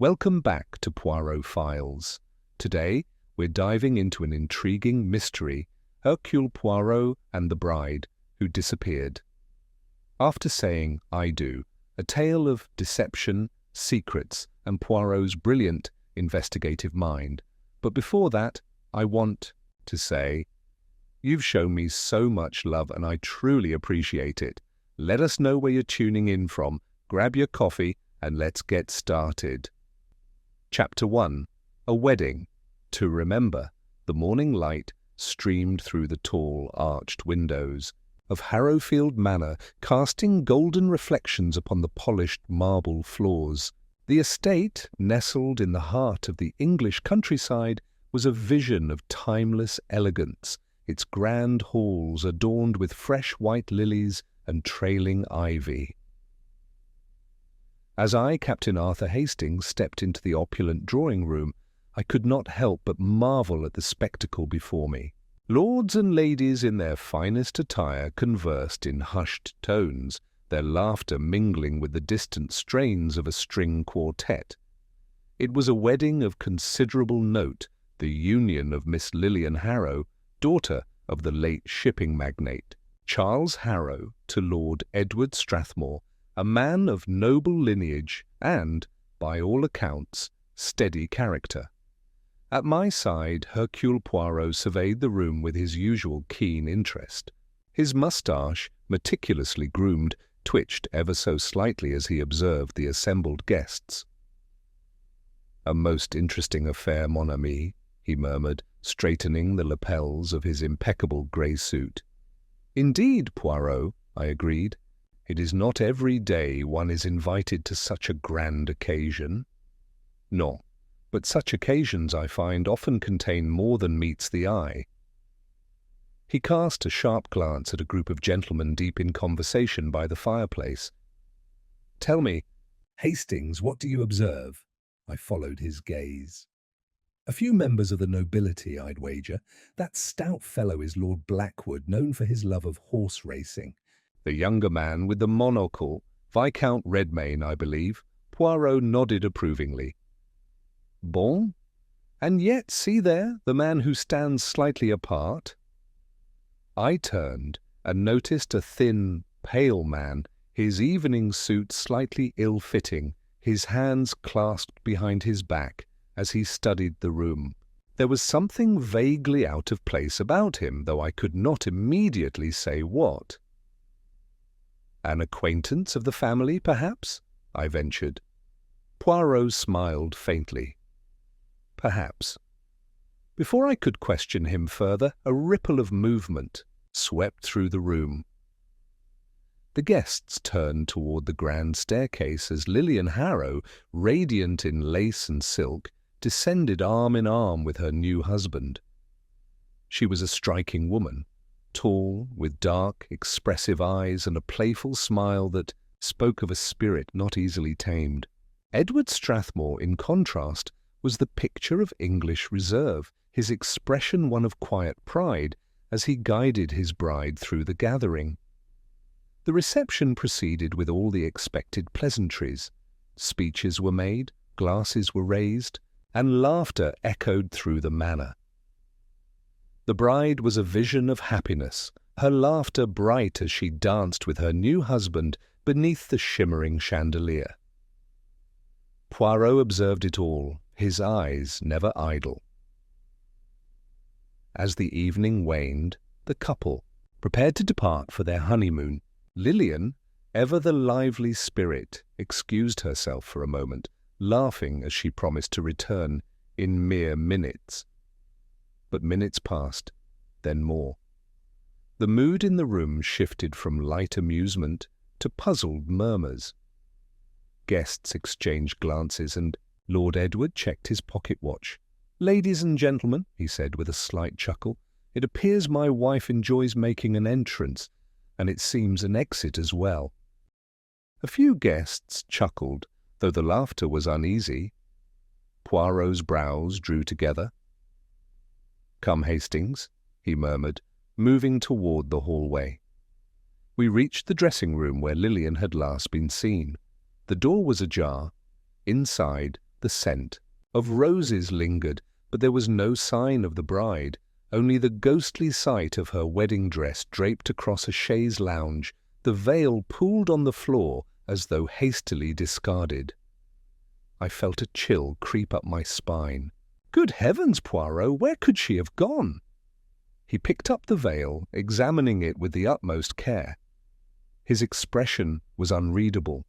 Welcome back to Poirot Files. Today, we're diving into an intriguing mystery, Hercule Poirot and the bride who disappeared. After saying "I do," a tale of deception, secrets, and Poirot's brilliant investigative mind. But before that, I want to say, you've shown me so much love and I truly appreciate it. Let us know where you're tuning in from, grab your coffee, and let's get started. Chapter 1. A Wedding. To remember, the morning light streamed through the tall, arched windows of Harrowfield Manor, casting golden reflections upon the polished marble floors. The estate, nestled in the heart of the English countryside, was a vision of timeless elegance, its grand halls adorned with fresh white lilies and trailing ivy. As I, Captain Arthur Hastings, stepped into the opulent drawing-room, I could not help but marvel at the spectacle before me. Lords and ladies in their finest attire conversed in hushed tones, their laughter mingling with the distant strains of a string quartet. It was a wedding of considerable note, the union of Miss Lilian Harrow, daughter of the late shipping magnate, Charles Harrow, to Lord Edward Strathmore, a man of noble lineage and, by all accounts, steady character. At my side, Hercule Poirot surveyed the room with his usual keen interest. His moustache, meticulously groomed, twitched ever so slightly as he observed the assembled guests. "A most interesting affair, mon ami," he murmured, straightening the lapels of his impeccable grey suit. "Indeed, Poirot," I agreed. "It is not every day one is invited to such a grand occasion." "No, but such occasions, I find, often contain more than meets the eye." He cast a sharp glance at a group of gentlemen deep in conversation by the fireplace. "Tell me, Hastings, what do you observe?" I followed his gaze. "A few members of the nobility, I'd wager. That stout fellow is Lord Blackwood, known for his love of horse racing." "The younger man with the monocle, Viscount Redmayne, I believe." Poirot nodded approvingly. "Bon. And yet, see there, the man who stands slightly apart." I turned and noticed a thin, pale man, his evening suit slightly ill-fitting, his hands clasped behind his back as he studied the room. There was something vaguely out of place about him, though I could not immediately say what. "An acquaintance of the family, perhaps?" I ventured. Poirot smiled faintly. "Perhaps." Before I could question him further, a ripple of movement swept through the room. The guests turned toward the grand staircase as Lilian Harrow, radiant in lace and silk, descended arm in arm with her new husband. She was a striking woman, tall, with dark, expressive eyes and a playful smile that spoke of a spirit not easily tamed. Edward Strathmore, in contrast, was the picture of English reserve, his expression one of quiet pride as he guided his bride through the gathering. The reception proceeded with all the expected pleasantries. Speeches were made, glasses were raised, and laughter echoed through the manor. The bride was a vision of happiness, her laughter bright as she danced with her new husband beneath the shimmering chandelier. Poirot observed it all, his eyes never idle. As the evening waned, the couple prepared to depart for their honeymoon. Lilian, ever the lively spirit, excused herself for a moment, laughing as she promised to return in mere minutes. But minutes passed, then more. The mood in the room shifted from light amusement to puzzled murmurs. Guests exchanged glances, and Lord Edward checked his pocket watch. "Ladies and gentlemen," he said with a slight chuckle, "it appears my wife enjoys making an entrance, and it seems an exit as well." A few guests chuckled, though the laughter was uneasy. Poirot's brows drew together. "Come, Hastings," he murmured, moving toward the hallway. We reached the dressing-room where Lilian had last been seen. The door was ajar. Inside, the scent. Of roses lingered, but there was no sign of the bride, only the ghostly sight of her wedding dress draped across a chaise lounge, the veil pulled on the floor as though hastily discarded. I felt a chill creep up my spine. Good heavens, Poirot, where could she have gone? He picked up the veil, examining it with the utmost care. His expression was unreadable.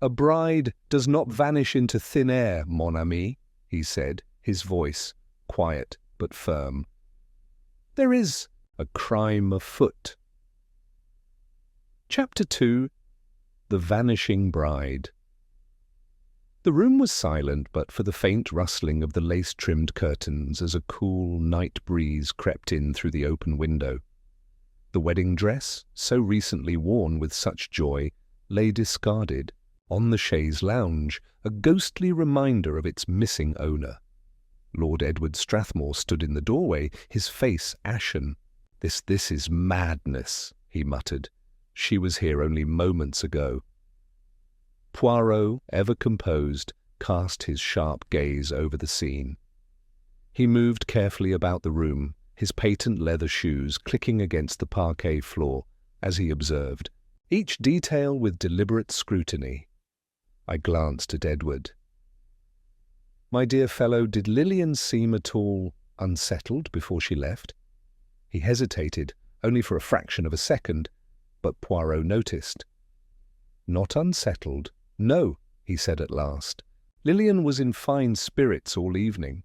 "A bride does not vanish into thin air, mon ami," he said, his voice quiet but firm. "There is a crime afoot." Chapter 2. The Vanishing Bride. The room was silent but for the faint rustling of the lace-trimmed curtains as a cool night breeze crept in through the open window. The wedding dress, so recently worn with such joy, lay discarded, on the chaise lounge, a ghostly reminder of its missing owner. Lord Edward Strathmore stood in the doorway, his face ashen. This is madness," he muttered. "She was here only moments ago." Poirot, ever composed, cast his sharp gaze over the scene. He moved carefully about the room, his patent leather shoes clicking against the parquet floor, as he observed, each detail with deliberate scrutiny. I glanced at Edward. "My dear fellow, did Lilian seem at all unsettled before she left?" He hesitated, only for a fraction of a second, but Poirot noticed. "Not unsettled? No," he said at last. "Lilian was in fine spirits all evening."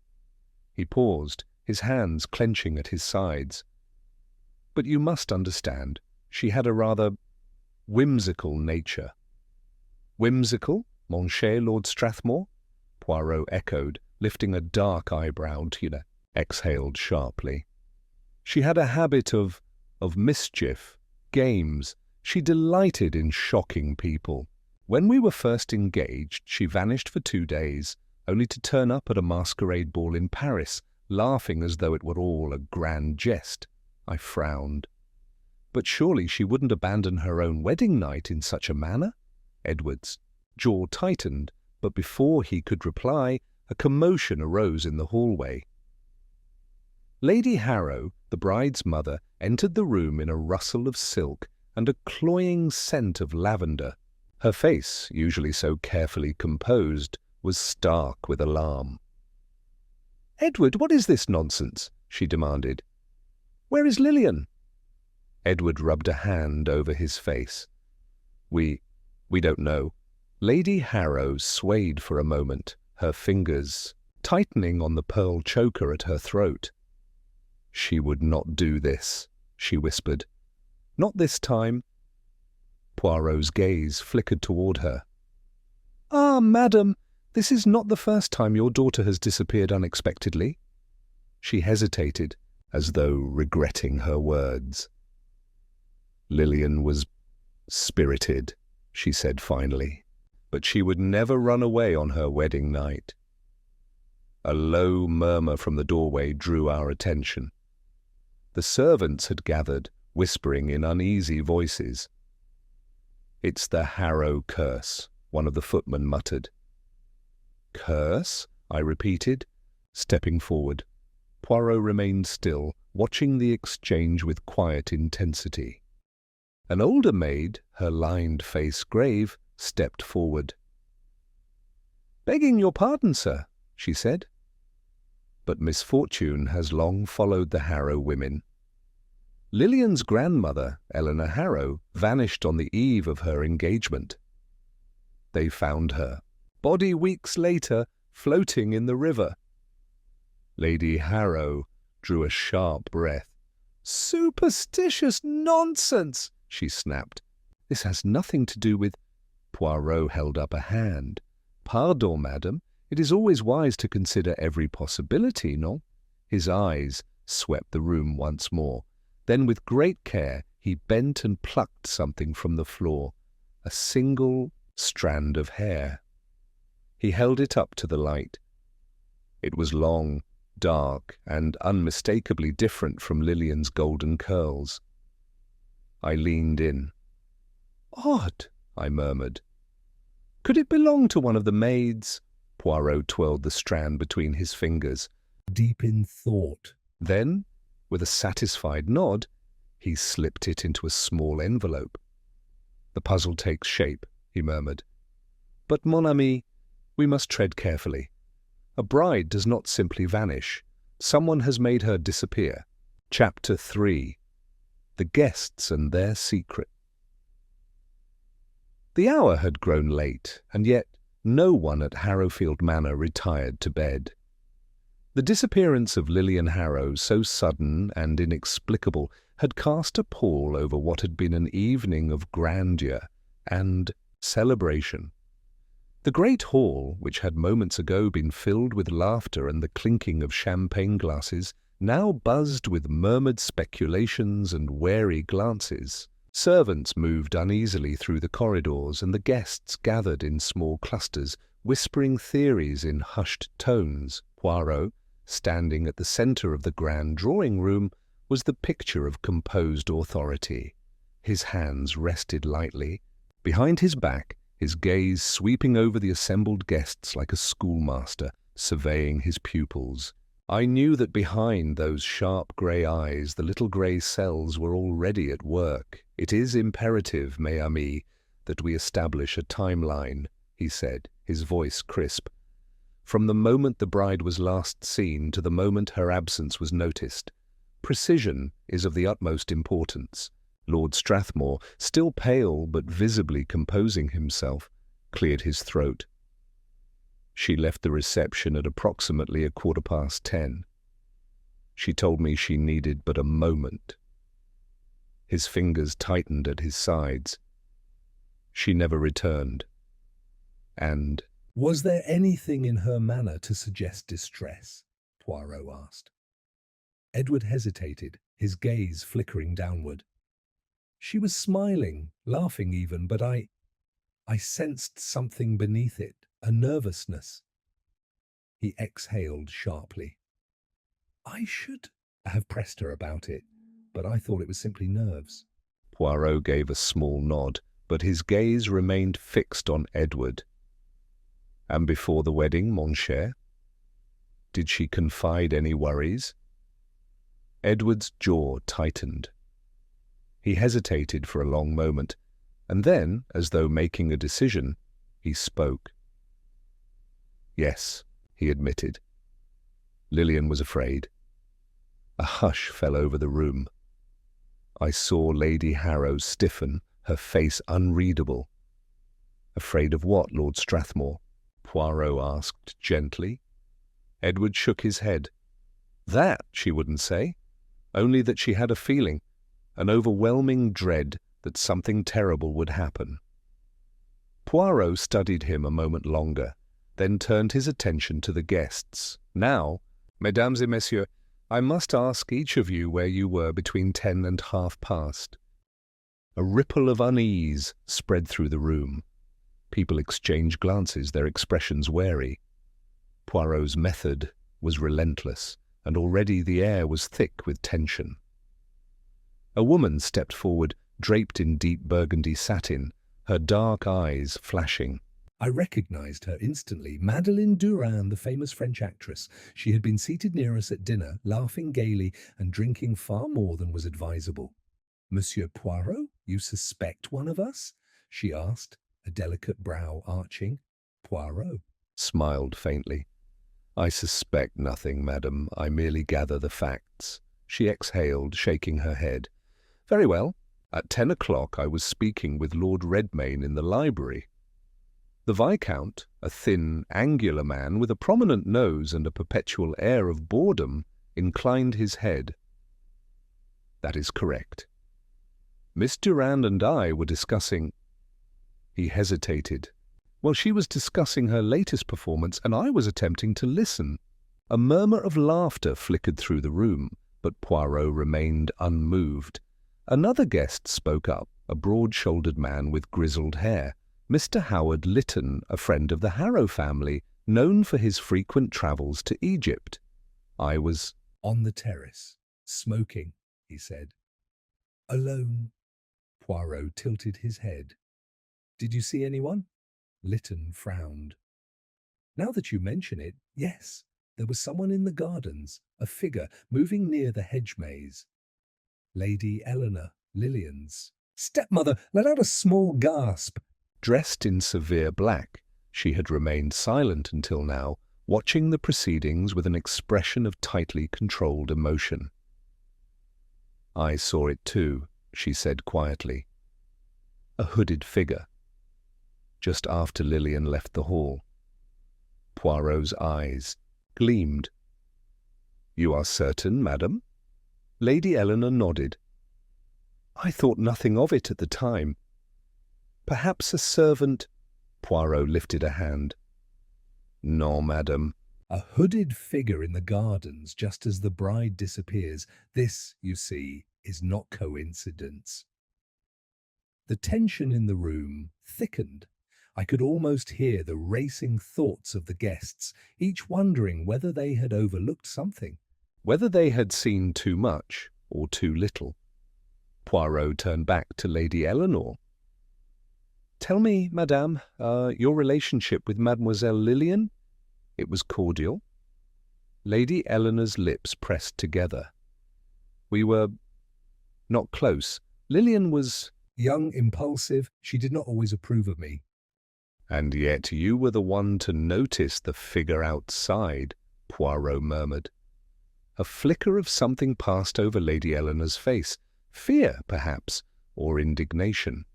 He paused, his hands clenching at his sides. "But you must understand, she had a rather whimsical nature." "Whimsical, mon cher Lord Strathmore?" Poirot echoed, lifting a dark eyebrow. Tina exhaled sharply. "She had a habit of mischief, games. She delighted in shocking people. When we were first engaged, she vanished for 2 days, only to turn up at a masquerade ball in Paris, laughing as though it were all a grand jest." I frowned. "But surely she wouldn't abandon her own wedding night in such a manner?" Edward's jaw tightened, but before he could reply, a commotion arose in the hallway. Lady Harrow, the bride's mother, entered the room in a rustle of silk and a cloying scent of lavender. Her face, usually so carefully composed, was stark with alarm. "Edward, what is this nonsense?" she demanded. "Where is Lilian?" Edward rubbed a hand over his face. We don't know." Lady Harrow swayed for a moment, her fingers tightening on the pearl choker at her throat. "She would not do this," she whispered. "Not this time." Poirot's gaze flickered toward her. "Ah, madam, this is not the first time your daughter has disappeared unexpectedly." She hesitated, as though regretting her words. "Lilian was spirited," she said finally, "but she would never run away on her wedding night." A low murmur from the doorway drew our attention. The servants had gathered, whispering in uneasy voices. "It's the Harrow curse," one of the footmen muttered. "Curse?" I repeated, stepping forward. Poirot remained still, watching the exchange with quiet intensity. An older maid, her lined face grave, stepped forward. "Begging your pardon, sir," she said. But misfortune has long followed the Harrow women. Lilian's grandmother, Eleanor Harrow, vanished on the eve of her engagement. They found her, body weeks later, floating in the river. Lady Harrow drew a sharp breath. "Superstitious nonsense!" she snapped. "This has nothing to do with—" Poirot held up a hand. "Pardon, madam. It is always wise to consider every possibility, no?" His eyes swept the room once more. Then with great care he bent and plucked something from the floor, a single strand of hair. He held it up to the light. It was long, dark, and unmistakably different from Lilian's golden curls. I leaned in. "Odd," I murmured. "Could it belong to one of the maids?" Poirot twirled the strand between his fingers, deep in thought. Then, with a satisfied nod, he slipped it into a small envelope. "The puzzle takes shape," he murmured. "But, mon ami, we must tread carefully. A bride does not simply vanish. Someone has made her disappear." Chapter 3. The Guests and Their Secret. The hour had grown late, and yet no one at Harrowfield Manor retired to bed. The disappearance of Lilian Harrow, so sudden and inexplicable, had cast a pall over what had been an evening of grandeur and celebration. The great hall, which had moments ago been filled with laughter and the clinking of champagne glasses, now buzzed with murmured speculations and wary glances. Servants moved uneasily through the corridors, and the guests gathered in small clusters, whispering theories in hushed tones. Poirot, standing at the centre of the grand drawing-room, was the picture of composed authority. His hands rested lightly. Behind his back, his gaze sweeping over the assembled guests like a schoolmaster surveying his pupils. I knew that behind those sharp grey eyes the little grey cells were already at work. "It is imperative, mes amis, that we establish a timeline," he said, his voice crisp. "From the moment the bride was last seen to the moment her absence was noticed. Precision is of the utmost importance." Lord Strathmore, still pale but visibly composing himself, cleared his throat. "She left the reception at approximately 10:15. She told me she needed but a moment." His fingers tightened at his sides. "She never returned. And—" "Was there anything in her manner to suggest distress?" Poirot asked. Edward hesitated, his gaze flickering downward. "She was smiling, laughing even, but I sensed something beneath it, a nervousness." He exhaled sharply. "I should have pressed her about it, but I thought it was simply nerves." Poirot gave a small nod, but his gaze remained fixed on Edward. "And before the wedding, mon cher? Did she confide any worries?" Edward's jaw tightened. He hesitated for a long moment, and then, as though making a decision, he spoke. "Yes," he admitted. "Lilian was afraid." A hush fell over the room. I saw Lady Harrow stiffen, her face unreadable. "Afraid of what, Lord Strathmore?" Poirot asked gently. Edward shook his head. That she wouldn't say, only that she had a feeling, an overwhelming dread that something terrible would happen. Poirot studied him a moment longer, then turned his attention to the guests. "Now, mesdames et messieurs, I must ask each of you where you were between 10 and past." A ripple of unease spread through the room. People exchanged glances, their expressions wary. Poirot's method was relentless, and already the air was thick with tension. A woman stepped forward, draped in deep burgundy satin, her dark eyes flashing. I recognized her instantly. Madeleine Durand, the famous French actress. She had been seated near us at dinner, laughing gaily and drinking far more than was advisable. "Monsieur Poirot, you suspect one of us?" she asked, a delicate brow arching. Poirot Smiled faintly. "I suspect nothing, madam. I merely gather the facts." She exhaled, shaking her head. "Very well. At 10 o'clock I was speaking with Lord Redmayne in the library. The Viscount, a thin, angular man with a prominent nose and a perpetual air of boredom, inclined his head. "That is correct. Miss Durand and I were discussing—" He hesitated. "Well, she was discussing her latest performance, and I was attempting to listen." A murmur of laughter flickered through the room, but Poirot remained unmoved. Another guest spoke up, a broad-shouldered man with grizzled hair, Mr. Howard Lytton, a friend of the Harrow family, known for his frequent travels to Egypt. I was "On the terrace, smoking," he said. "Alone." Poirot tilted his head. "Did you see anyone?" Lytton frowned. Now that you mention it, yes, there was someone in the gardens, a figure moving near the hedge maze. Lady Eleanor, Lillian's stepmother, let out a small gasp. Dressed in severe black, she had remained silent until now, watching the proceedings with an expression of tightly controlled emotion. "I saw it too," she said quietly. "A hooded figure." Just after Lillian left the hall. Poirot's eyes gleamed. "You are certain, madam?" Lady Eleanor nodded. "I thought nothing of it at the time. Perhaps a servant—" Poirot lifted a hand. "No, madam." A hooded figure in the gardens just as the bride disappears. This, you see, is not coincidence. The tension in the room thickened. I could almost hear the racing thoughts of the guests, each wondering whether they had overlooked something. Whether they had seen too much or too little. Poirot turned back to Lady Eleanor. "Tell me, madame, your relationship with Mademoiselle Lillian?" It was cordial. Lady Eleanor's lips pressed together. "We were not close. Lillian was—" Young, impulsive, she did not always approve of me. "And yet you were the one to notice the figure outside," Poirot murmured. A flicker of something passed over Lady Eleanor's face. Fear, perhaps, or indignation.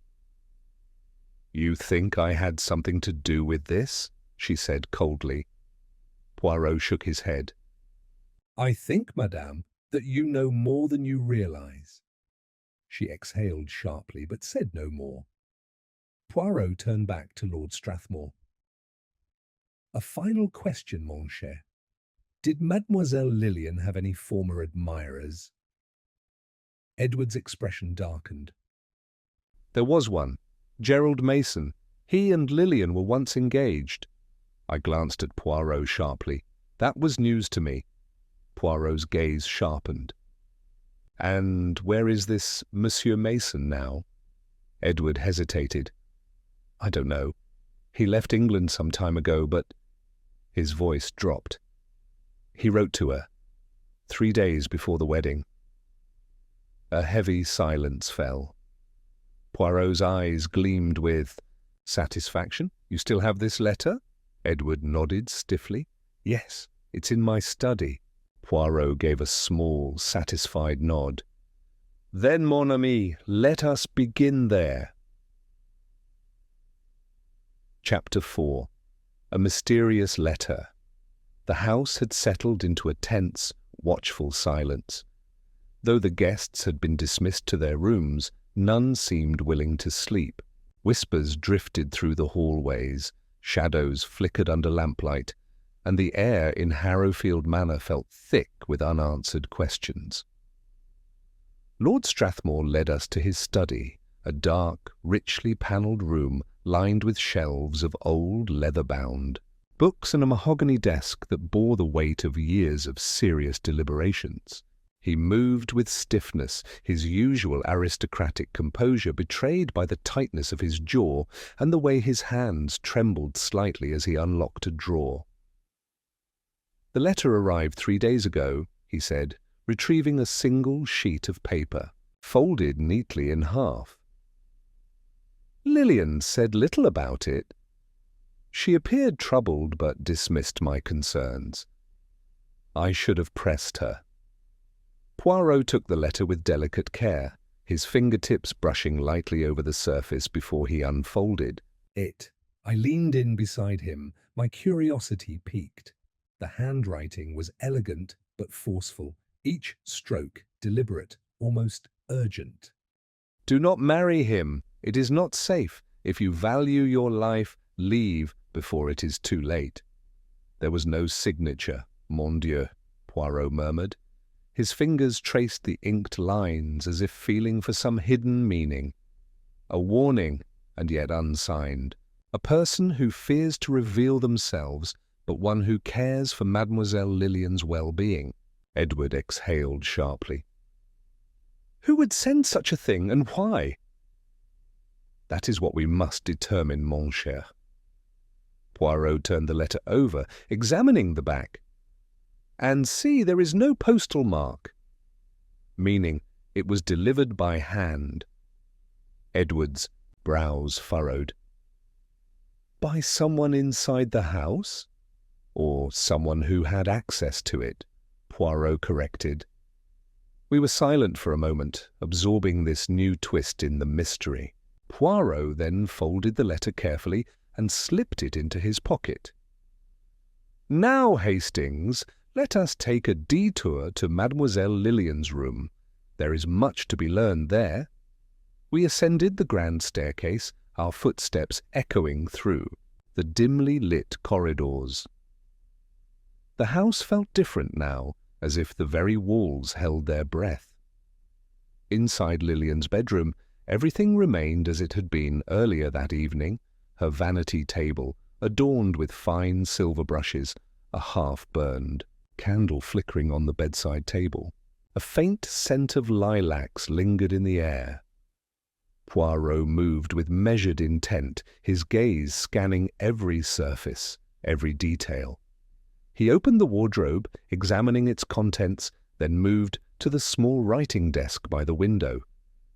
"You think I had something to do with this?" she said coldly. Poirot shook his head. I think, madame, that you know more than you realize. She exhaled sharply, but said no more. Poirot turned back to Lord Strathmore. A final question, mon cher. Did Mademoiselle Lillian have any former admirers? Edward's expression darkened. "There was one. Gerald Mason. He and Lillian were once engaged." I glanced at Poirot sharply. That was news to me. Poirot's gaze sharpened. "And where is this Monsieur Mason now?" Edward hesitated. "I don't know. He left England some time ago, but—" His voice dropped. "He wrote to her 3 days before the wedding." A heavy silence fell. Poirot's eyes gleamed with satisfaction. "You still have this letter?" Edward nodded stiffly. "Yes, it's in my study." Poirot gave a small, satisfied nod. "Then, mon ami, let us begin there." Chapter 4. A mysterious letter. The house had settled into a tense, watchful silence. Though the guests had been dismissed to their rooms, none seemed willing to sleep. Whispers drifted through the hallways, shadows flickered under lamplight, and the air in Harrowfield Manor felt thick with unanswered questions. Lord Strathmore led us to his study, a dark, richly panelled room lined with shelves of old leather-bound books and a mahogany desk that bore the weight of years of serious deliberations. He moved with stiffness, his usual aristocratic composure betrayed by the tightness of his jaw and the way his hands trembled slightly as he unlocked a drawer. "The letter arrived 3 days ago," he said, retrieving a single sheet of paper, folded neatly in half. "Lillian said little about it. She appeared troubled but dismissed my concerns. I should have pressed her." Poirot took the letter with delicate care, his fingertips brushing lightly over the surface before he unfolded it. I leaned in beside him, my curiosity piqued. The handwriting was elegant but forceful, each stroke deliberate, almost urgent. "Do not marry him. It is not safe. If you value your life, leave before it is too late." There was no signature. "Mon Dieu," Poirot murmured. His fingers traced the inked lines as if feeling for some hidden meaning. A warning, and yet unsigned. A person who fears to reveal themselves, but one who cares for Mademoiselle Lillian's well-being. Edward exhaled sharply. "Who would send such a thing, and why?" "That is what we must determine, mon cher." Poirot turned the letter over, examining the back. "And see, there is no postal mark," meaning it was delivered by hand. Edward's brows furrowed. "By someone inside the house? Or someone who had access to it," Poirot corrected. We were silent for a moment, absorbing this new twist in the mystery. Poirot then folded the letter carefully and slipped it into his pocket. "Now, Hastings, let us take a detour to Mademoiselle Lillian's room. There is much to be learned there." We ascended the grand staircase, our footsteps echoing through the dimly lit corridors. The house felt different now, as if the very walls held their breath. Inside Lillian's bedroom, everything remained as it had been earlier that evening, her vanity table, adorned with fine silver brushes, a half-burned candle flickering on the bedside table. A faint scent of lilacs lingered in the air. Poirot moved with measured intent, his gaze scanning every surface, every detail. He opened the wardrobe, examining its contents, then moved to the small writing desk by the window.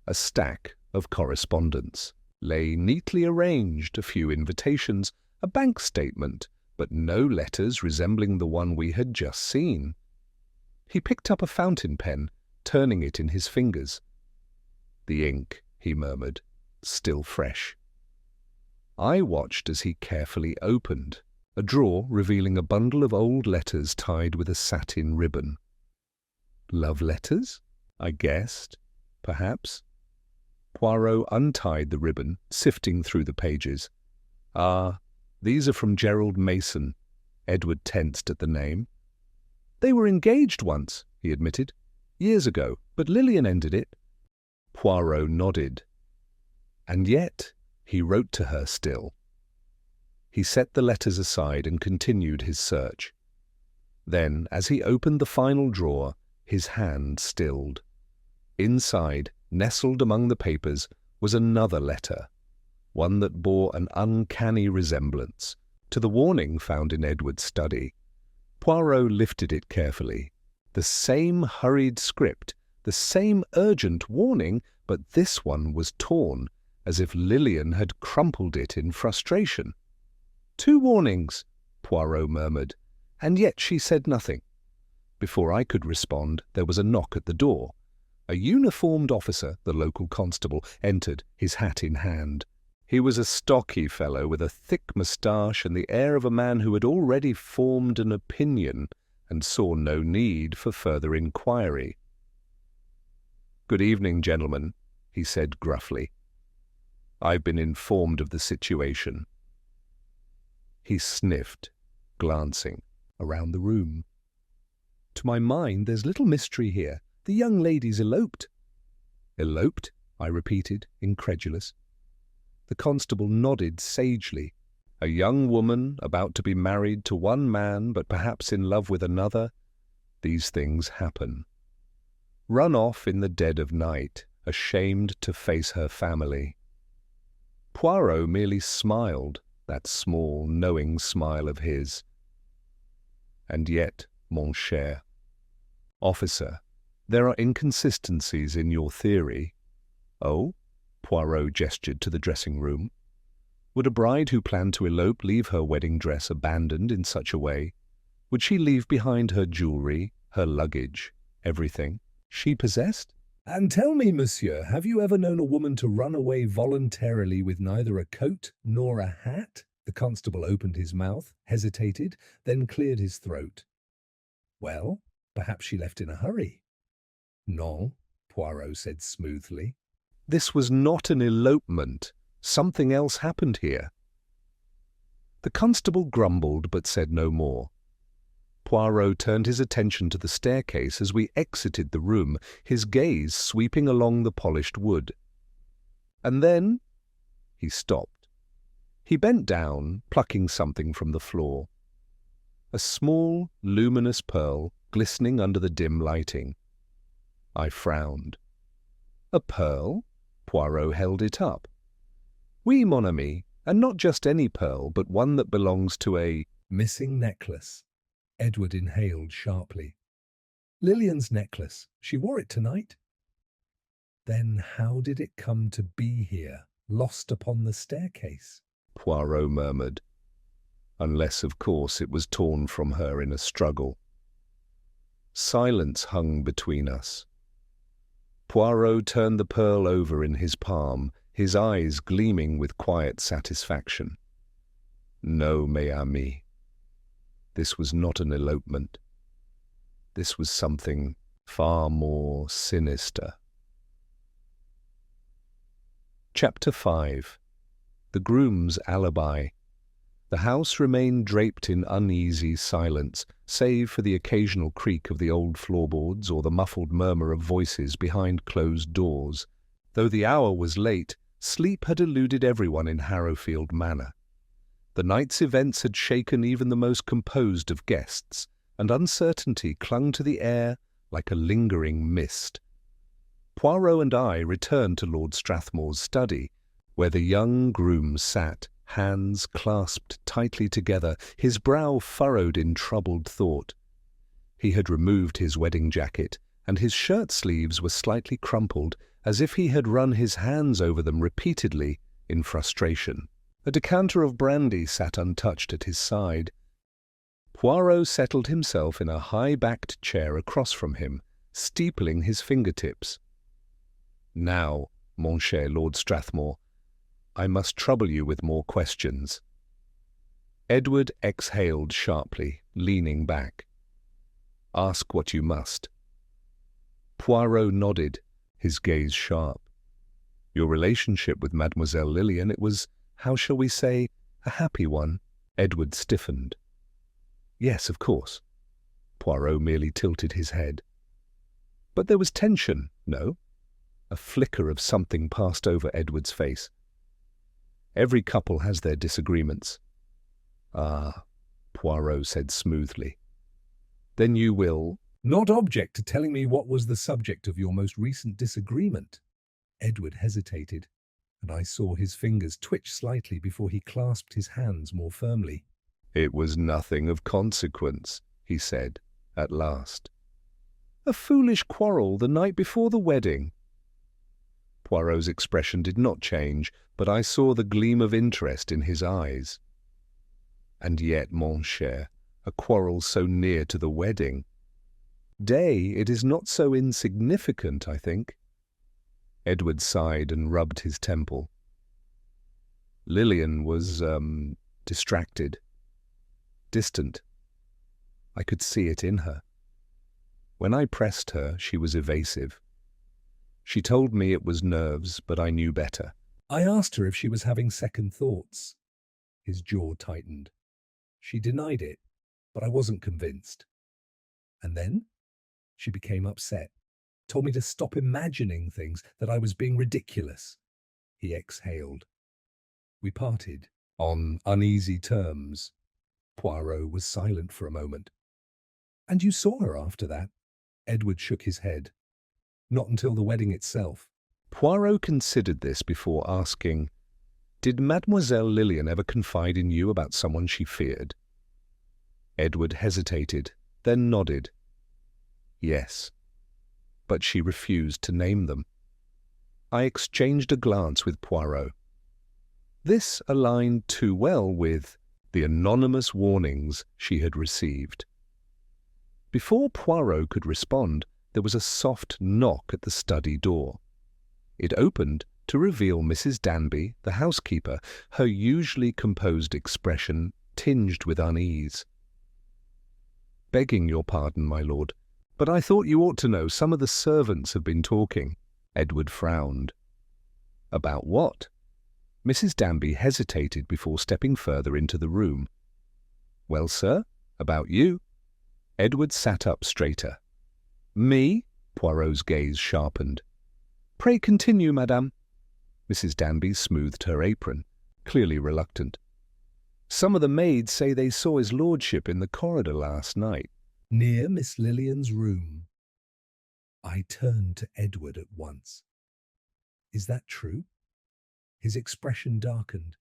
A stack of correspondence lay neatly arranged, a few invitations, a bank statement, but no letters resembling the one we had just seen. He picked up a fountain pen, turning it in his fingers. "The ink," he murmured, "still fresh." I watched as he carefully opened a drawer revealing a bundle of old letters tied with a satin ribbon. "Love letters?" I guessed. "Perhaps." Poirot untied the ribbon, sifting through the pages. "Ah, these are from Gerald Mason." Edward tensed at the name. "They were engaged once," he admitted. "Years ago, but Lillian ended it." Poirot nodded. And yet he wrote to her still. He set the letters aside and continued his search. Then, as he opened the final drawer, his hand stilled. Inside, nestled among the papers, was another letter, one that bore an uncanny resemblance to the warning found in Edward's study. Poirot lifted it carefully. The same hurried script, the same urgent warning, but this one was torn, as if Lillian had crumpled it in frustration. "Two warnings," Poirot murmured, and yet she said nothing. Before I could respond, there was a knock at the door. A uniformed officer, the local constable, entered, his hat in hand. He was a stocky fellow with a thick moustache and the air of a man who had already formed an opinion and saw no need for further inquiry. "Good evening, gentlemen," he said gruffly. "I've been informed of the situation." He sniffed, glancing around the room. "To my mind, there's little mystery here. The young lady's eloped." "Eloped?" I repeated, incredulous. The constable nodded sagely. "A young woman about to be married to one man, but perhaps in love with another. These things happen. Run off in the dead of night, ashamed to face her family." Poirot merely smiled, that small, knowing smile of his. "And yet, mon cher." "Officer, there are inconsistencies in your theory." "Oh?" Poirot gestured to the dressing-room. "Would a bride who planned to elope leave her wedding dress abandoned in such a way? Would she leave behind her jewellery, her luggage, everything she possessed?" "And tell me, monsieur, have you ever known a woman to run away voluntarily with neither a coat nor a hat?" The constable opened his mouth, hesitated, then cleared his throat. "Well, perhaps she left in a hurry." "Non," Poirot said smoothly. This was not an elopement. Something else happened here. The constable grumbled but said no more. Poirot turned his attention to the staircase as we exited the room, his gaze sweeping along the polished wood. And then he stopped. He bent down, plucking something from the floor. A small, luminous pearl glistening under the dim lighting. I frowned. "A pearl?" Poirot held it up. "Oui, mon ami, And not just any pearl, but one that belongs to a... Missing necklace. Edward inhaled sharply. Lillian's necklace. She wore it tonight. Then how did it come to be here, lost upon the staircase? Poirot murmured. Unless, of course, it was torn from her in a struggle. Silence hung between us. Poirot turned the pearl over in his palm, his eyes gleaming with quiet satisfaction. No, mes amis. This was not an elopement. This was something far more sinister. Chapter 5. The groom's alibi. The house remained draped in uneasy silence, save for the occasional creak of the old floorboards or the muffled murmur of voices behind closed doors. Though the hour was late, sleep had eluded everyone in Harrowfield Manor. The night's events had shaken even the most composed of guests, and uncertainty clung to the air like a lingering mist. Poirot and I returned to Lord Strathmore's study, where the young groom sat, hands clasped tightly together, his brow furrowed in troubled thought. He had removed his wedding jacket, and his shirt sleeves were slightly crumpled, as if he had run his hands over them repeatedly in frustration. A decanter of brandy sat untouched at his side. Poirot settled himself in a high-backed chair across from him, steepling his fingertips. "Now, mon cher Lord Strathmore, I must trouble you with more questions." Edward exhaled sharply, leaning back. "Ask what you must." Poirot nodded, his gaze sharp. "Your relationship with Mademoiselle Lillian, it was, how shall we say, a happy one?" Edward stiffened. "Yes, of course." Poirot merely tilted his head. "But there was tension, no?" A flicker of something passed over Edward's face. "Every couple has their disagreements." "Ah," Poirot said smoothly. "Then you will—" "Not object to telling me what was the subject of your most recent disagreement." Edward hesitated, and I saw his fingers twitch slightly before he clasped his hands more firmly. "It was nothing of consequence," he said, at last. "A foolish quarrel the night before the wedding." Poirot's expression did not change, but I saw the gleam of interest in his eyes. "And yet, mon cher, a quarrel so near to the wedding. Day, it is not so insignificant, I think." Edward sighed and rubbed his temple. "Lillian was, distracted. Distant. I could see it in her. When I pressed her, she was evasive. She told me it was nerves, but I knew better." I asked her if she was having second thoughts. His jaw tightened. She denied it, but I wasn't convinced. And then she became upset, told me to stop imagining things, that I was being ridiculous. He exhaled. We parted on uneasy terms. Poirot was silent for a moment. "And you saw her after that?" Edward shook his head. "Not until the wedding itself." Poirot considered this before asking, "Did Mademoiselle Lillian ever confide in you about someone she feared?" Edward hesitated, then nodded. "Yes." But she refused to name them. I exchanged a glance with Poirot. This aligned too well with the anonymous warnings she had received. Before Poirot could respond, there was a soft knock at the study door. It opened to reveal Mrs. Danby, the housekeeper, her usually composed expression tinged with unease. "Begging your pardon, my lord, but I thought you ought to know some of the servants have been talking." Edward frowned. "About what?" Mrs. Danby hesitated before stepping further into the room. "Well, sir, about you." Edward sat up straighter. "Me?" Poirot's gaze sharpened. "Pray continue, madame." Mrs. Danby smoothed her apron, clearly reluctant. "Some of the maids say they saw his lordship in the corridor last night." "Near Miss Lillian's room." I turned to Edward at once. "Is that true?" His expression darkened.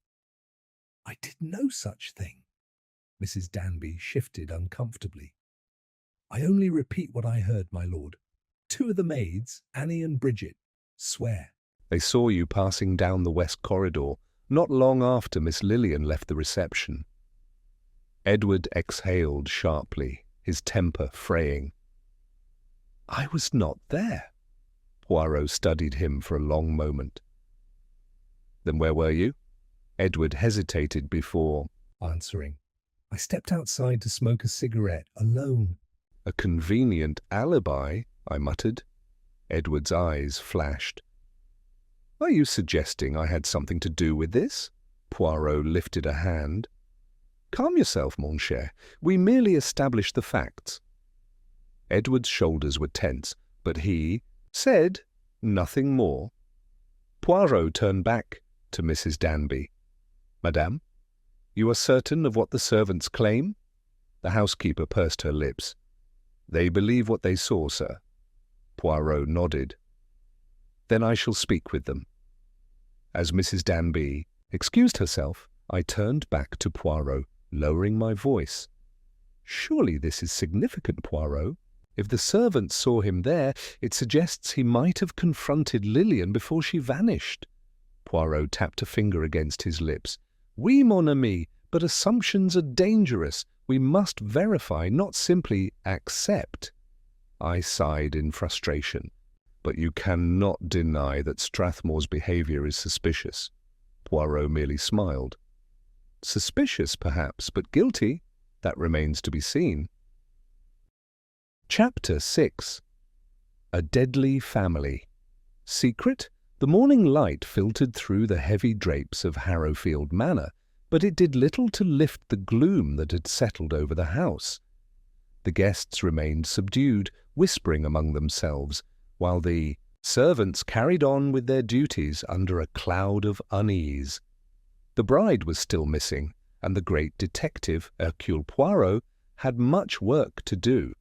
I did no such thing. Mrs. Danby shifted uncomfortably. I only repeat what I heard, my lord. Two of the maids, Annie and Bridget, swear. They saw you passing down the west corridor not long after Miss Lillian left the reception. Edward exhaled sharply, his temper fraying. I was not there. Poirot studied him for a long moment. Then where were you? Edward hesitated before answering. I stepped outside to smoke a cigarette, alone. A convenient alibi, I muttered. Edward's eyes flashed. Are you suggesting I had something to do with this? Poirot lifted a hand. Calm yourself, mon cher. We merely established the facts. Edward's shoulders were tense, but he said nothing more. Poirot turned back to Mrs. Danby. Madame, you are certain of what the servants claim? The housekeeper pursed her lips. They believe what they saw, sir. Poirot nodded. Then I shall speak with them. As Mrs. Danby excused herself, I turned back to Poirot, lowering my voice. Surely this is significant, Poirot. If the servants saw him there, it suggests he might have confronted Lillian before she vanished. Poirot tapped a finger against his lips. Oui, mon ami, but assumptions are dangerous. We must verify, not simply accept. I sighed in frustration. But you cannot deny that Strathmore's behaviour is suspicious. Poirot merely smiled. Suspicious, perhaps, but guilty? That remains to be seen. Chapter 6. A Deadly Family. Secret? The morning light filtered through the heavy drapes of Harrowfield Manor, but it did little to lift the gloom that had settled over the house. The guests remained subdued, whispering among themselves, while the servants carried on with their duties under a cloud of unease. The bride was still missing, and the great detective, Hercule Poirot, had much work to do.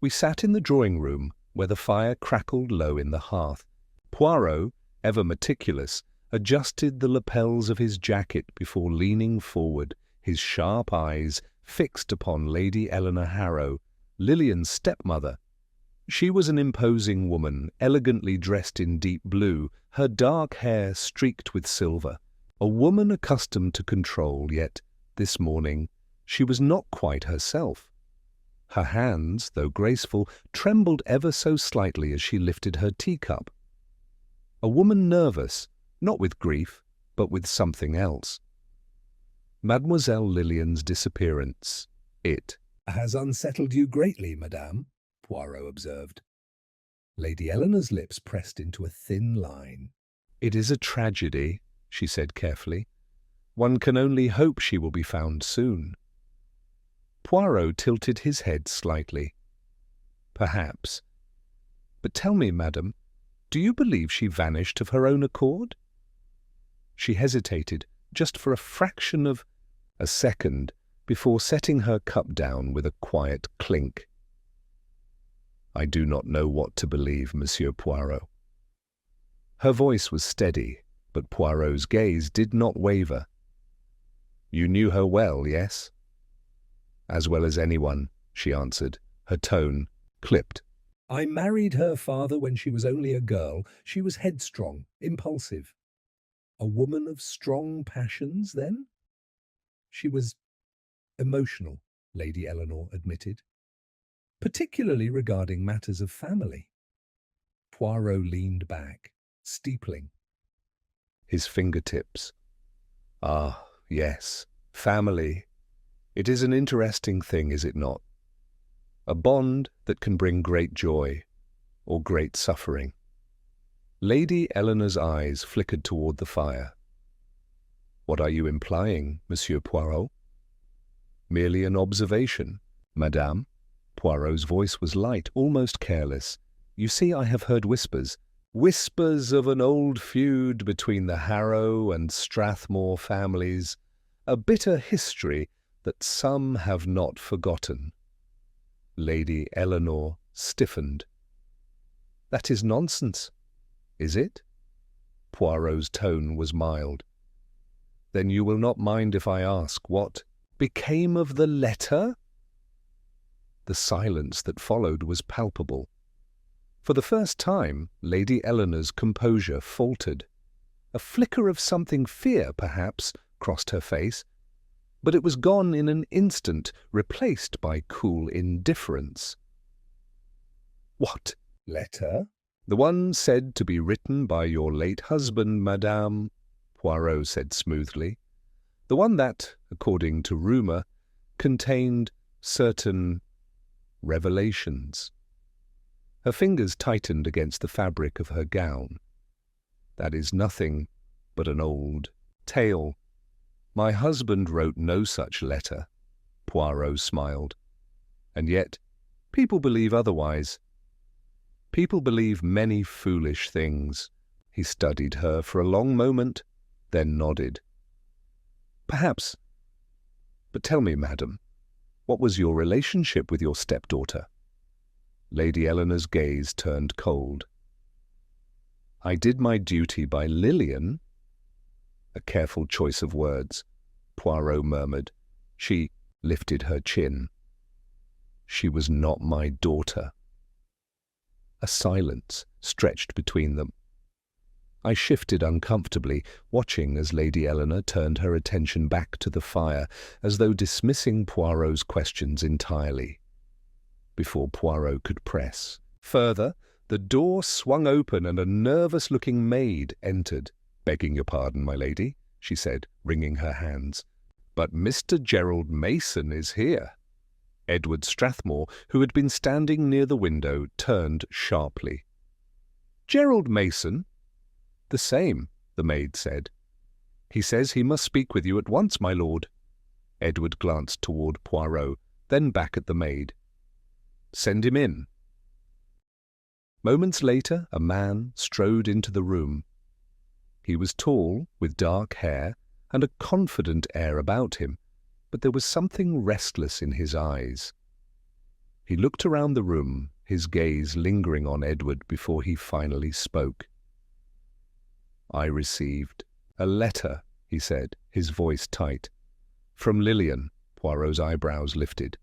We sat in the drawing-room, where the fire crackled low in the hearth. Poirot, ever meticulous, adjusted the lapels of his jacket before leaning forward, his sharp eyes fixed upon Lady Eleanor Harrow, Lillian's stepmother. She was an imposing woman, elegantly dressed in deep blue, her dark hair streaked with silver. A woman accustomed to control, yet, this morning, she was not quite herself. Her hands, though graceful, trembled ever so slightly as she lifted her teacup. A woman nervous, not with grief, but with something else. Mademoiselle Lillian's disappearance. It has unsettled you greatly, madame, Poirot observed. Lady Eleanor's lips pressed into a thin line. It is a tragedy, she said carefully. One can only hope she will be found soon. Poirot tilted his head slightly. Perhaps. But tell me, madam, do you believe she vanished of her own accord? She hesitated, just for a fraction of a second, before setting her cup down with a quiet clink. I do not know what to believe, Monsieur Poirot. Her voice was steady, but Poirot's gaze did not waver. You knew her well, yes? As well as anyone, she answered, her tone clipped. I married her father when she was only a girl. She was headstrong, impulsive. A woman of strong passions, then? She was emotional, Lady Eleanor admitted, particularly regarding matters of family. Poirot leaned back, steepling. His fingertips. Ah, yes, family. It is an interesting thing, is it not? A bond that can bring great joy or great suffering. Lady Eleanor's eyes flickered toward the fire. What are you implying, Monsieur Poirot? Merely an observation, madame. Poirot's voice was light, almost careless. You see, I have heard whispers. Whispers of an old feud between the Harrow and Strathmore families. A bitter history that some have not forgotten. Lady Eleanor stiffened. That is nonsense, is it? Poirot's tone was mild. Then you will not mind if I ask what became of the letter?" The silence that followed was palpable. For the first time, Lady Eleanor's composure faltered. A flicker of something fear, perhaps, crossed her face, but it was gone in an instant, replaced by cool indifference. "What Letter? The one said to be written by your late husband, Madame," Poirot said smoothly. "The one that, according to rumour, contained certain revelations." Her fingers tightened against the fabric of her gown. "That is nothing but an old tale. My husband wrote no such letter." Poirot smiled. "And yet, people believe otherwise. People believe many foolish things." He studied her for a long moment, then nodded. "Perhaps. But tell me, madam, what was your relationship with your stepdaughter?" Lady Eleanor's gaze turned cold. "I did my duty by Lillian." A careful choice of words, Poirot murmured. She lifted her chin. "She was not my daughter." A silence stretched between them. I shifted uncomfortably, watching as Lady Eleanor turned her attention back to the fire, as though dismissing Poirot's questions entirely. Before Poirot could press further, the door swung open and a nervous-looking maid entered. "Begging your pardon, my lady," she said, wringing her hands, "but Mr. Gerald Mason is here." Edward Strathmore, who had been standing near the window, turned sharply. "Gerald Mason?" "The same," the maid said. "He says he must speak with you at once, my lord." Edward glanced toward Poirot, then back at the maid. "Send him in." Moments later, a man strode into the room. He was tall, with dark hair, and a confident air about him, but there was something restless in his eyes. He looked around the room, his gaze lingering on Edward before he finally spoke. "I received a letter," he said, his voice tight. "From Lillian." Poirot's eyebrows lifted.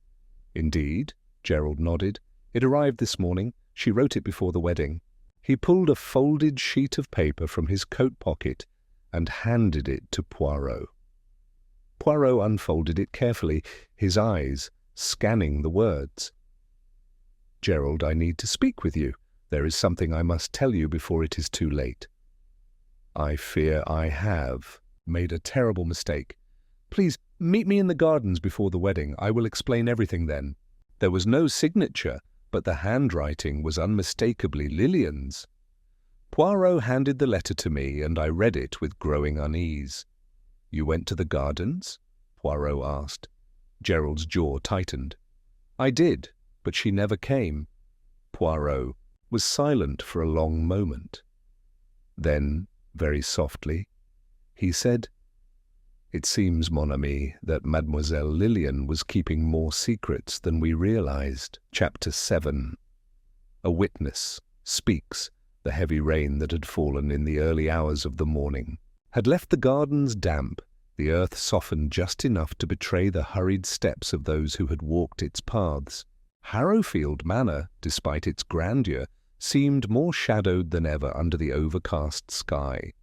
"Indeed?" Gerald nodded. "It arrived this morning. She wrote it before the wedding." He pulled a folded sheet of paper from his coat pocket and handed it to Poirot. Poirot unfolded it carefully, his eyes scanning the words. "Gerald, I need to speak with you. There is something I must tell you before it is too late. I fear I have made a terrible mistake. Please meet me in the gardens before the wedding. I will explain everything then." There was no signature, but the handwriting was unmistakably Lillian's. Poirot handed the letter to me, and I read it with growing unease. "You went to the gardens?" Poirot asked. Gerald's jaw tightened. "I did, but she never came." Poirot was silent for a long moment. Then, very softly, he said, "It seems, mon ami, that Mademoiselle Lillian was keeping more secrets than we realized." Chapter 7. A witness speaks. The heavy rain that had fallen in the early hours of the morning had left the gardens damp, the earth softened just enough to betray the hurried steps of those who had walked its paths. Harrowfield Manor, despite its grandeur, seemed more shadowed than ever under the overcast sky.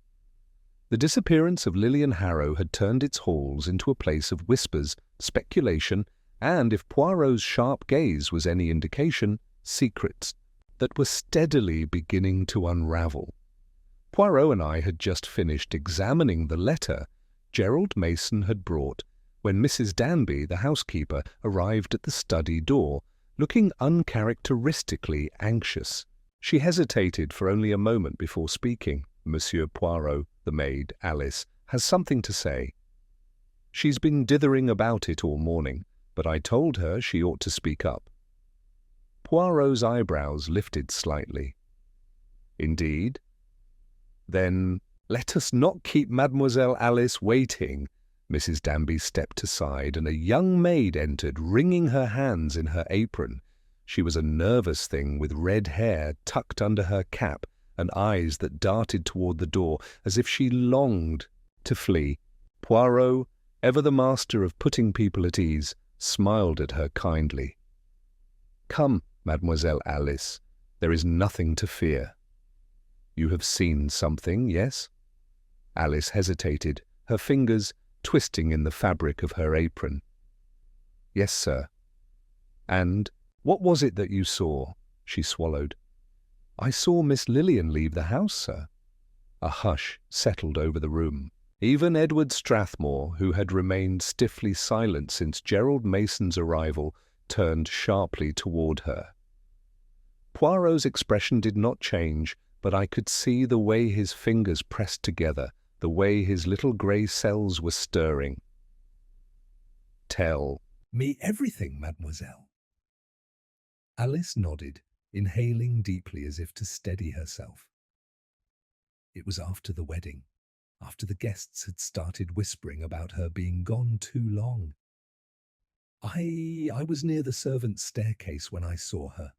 The disappearance of Lillian Harrow had turned its halls into a place of whispers, speculation, and, if Poirot's sharp gaze was any indication, secrets that were steadily beginning to unravel. Poirot and I had just finished examining the letter Gerald Mason had brought when Mrs. Danby, the housekeeper, arrived at the study door, looking uncharacteristically anxious. She hesitated for only a moment before speaking. "Monsieur Poirot," the maid, Alice, "has something to say. She's been dithering about it all morning, but I told her she ought to speak up." Poirot's eyebrows lifted slightly. "Indeed? Then let us not keep Mademoiselle Alice waiting." Mrs. Danby stepped aside, and a young maid entered, wringing her hands in her apron. She was a nervous thing with red hair tucked under her cap and eyes that darted toward the door as if she longed to flee. Poirot, ever the master of putting people at ease, smiled at her kindly. "Come, Mademoiselle Alice, there is nothing to fear." "You have seen something, yes?" Alice hesitated, her fingers twisting in the fabric of her apron. "Yes, sir." "And what was it that you saw?" She swallowed. "I saw Miss Lillian leave the house, sir." A hush settled over the room. Even Edward Strathmore, who had remained stiffly silent since Gerald Mason's arrival, turned sharply toward her. Poirot's expression did not change, but I could see the way his fingers pressed together, the way his little grey cells were stirring. "Tell Me everything, mademoiselle." Alice nodded, inhaling deeply as if to steady herself. It was after the wedding, after the guests had started whispering about her being gone too long. I was near the servants' staircase when I saw her.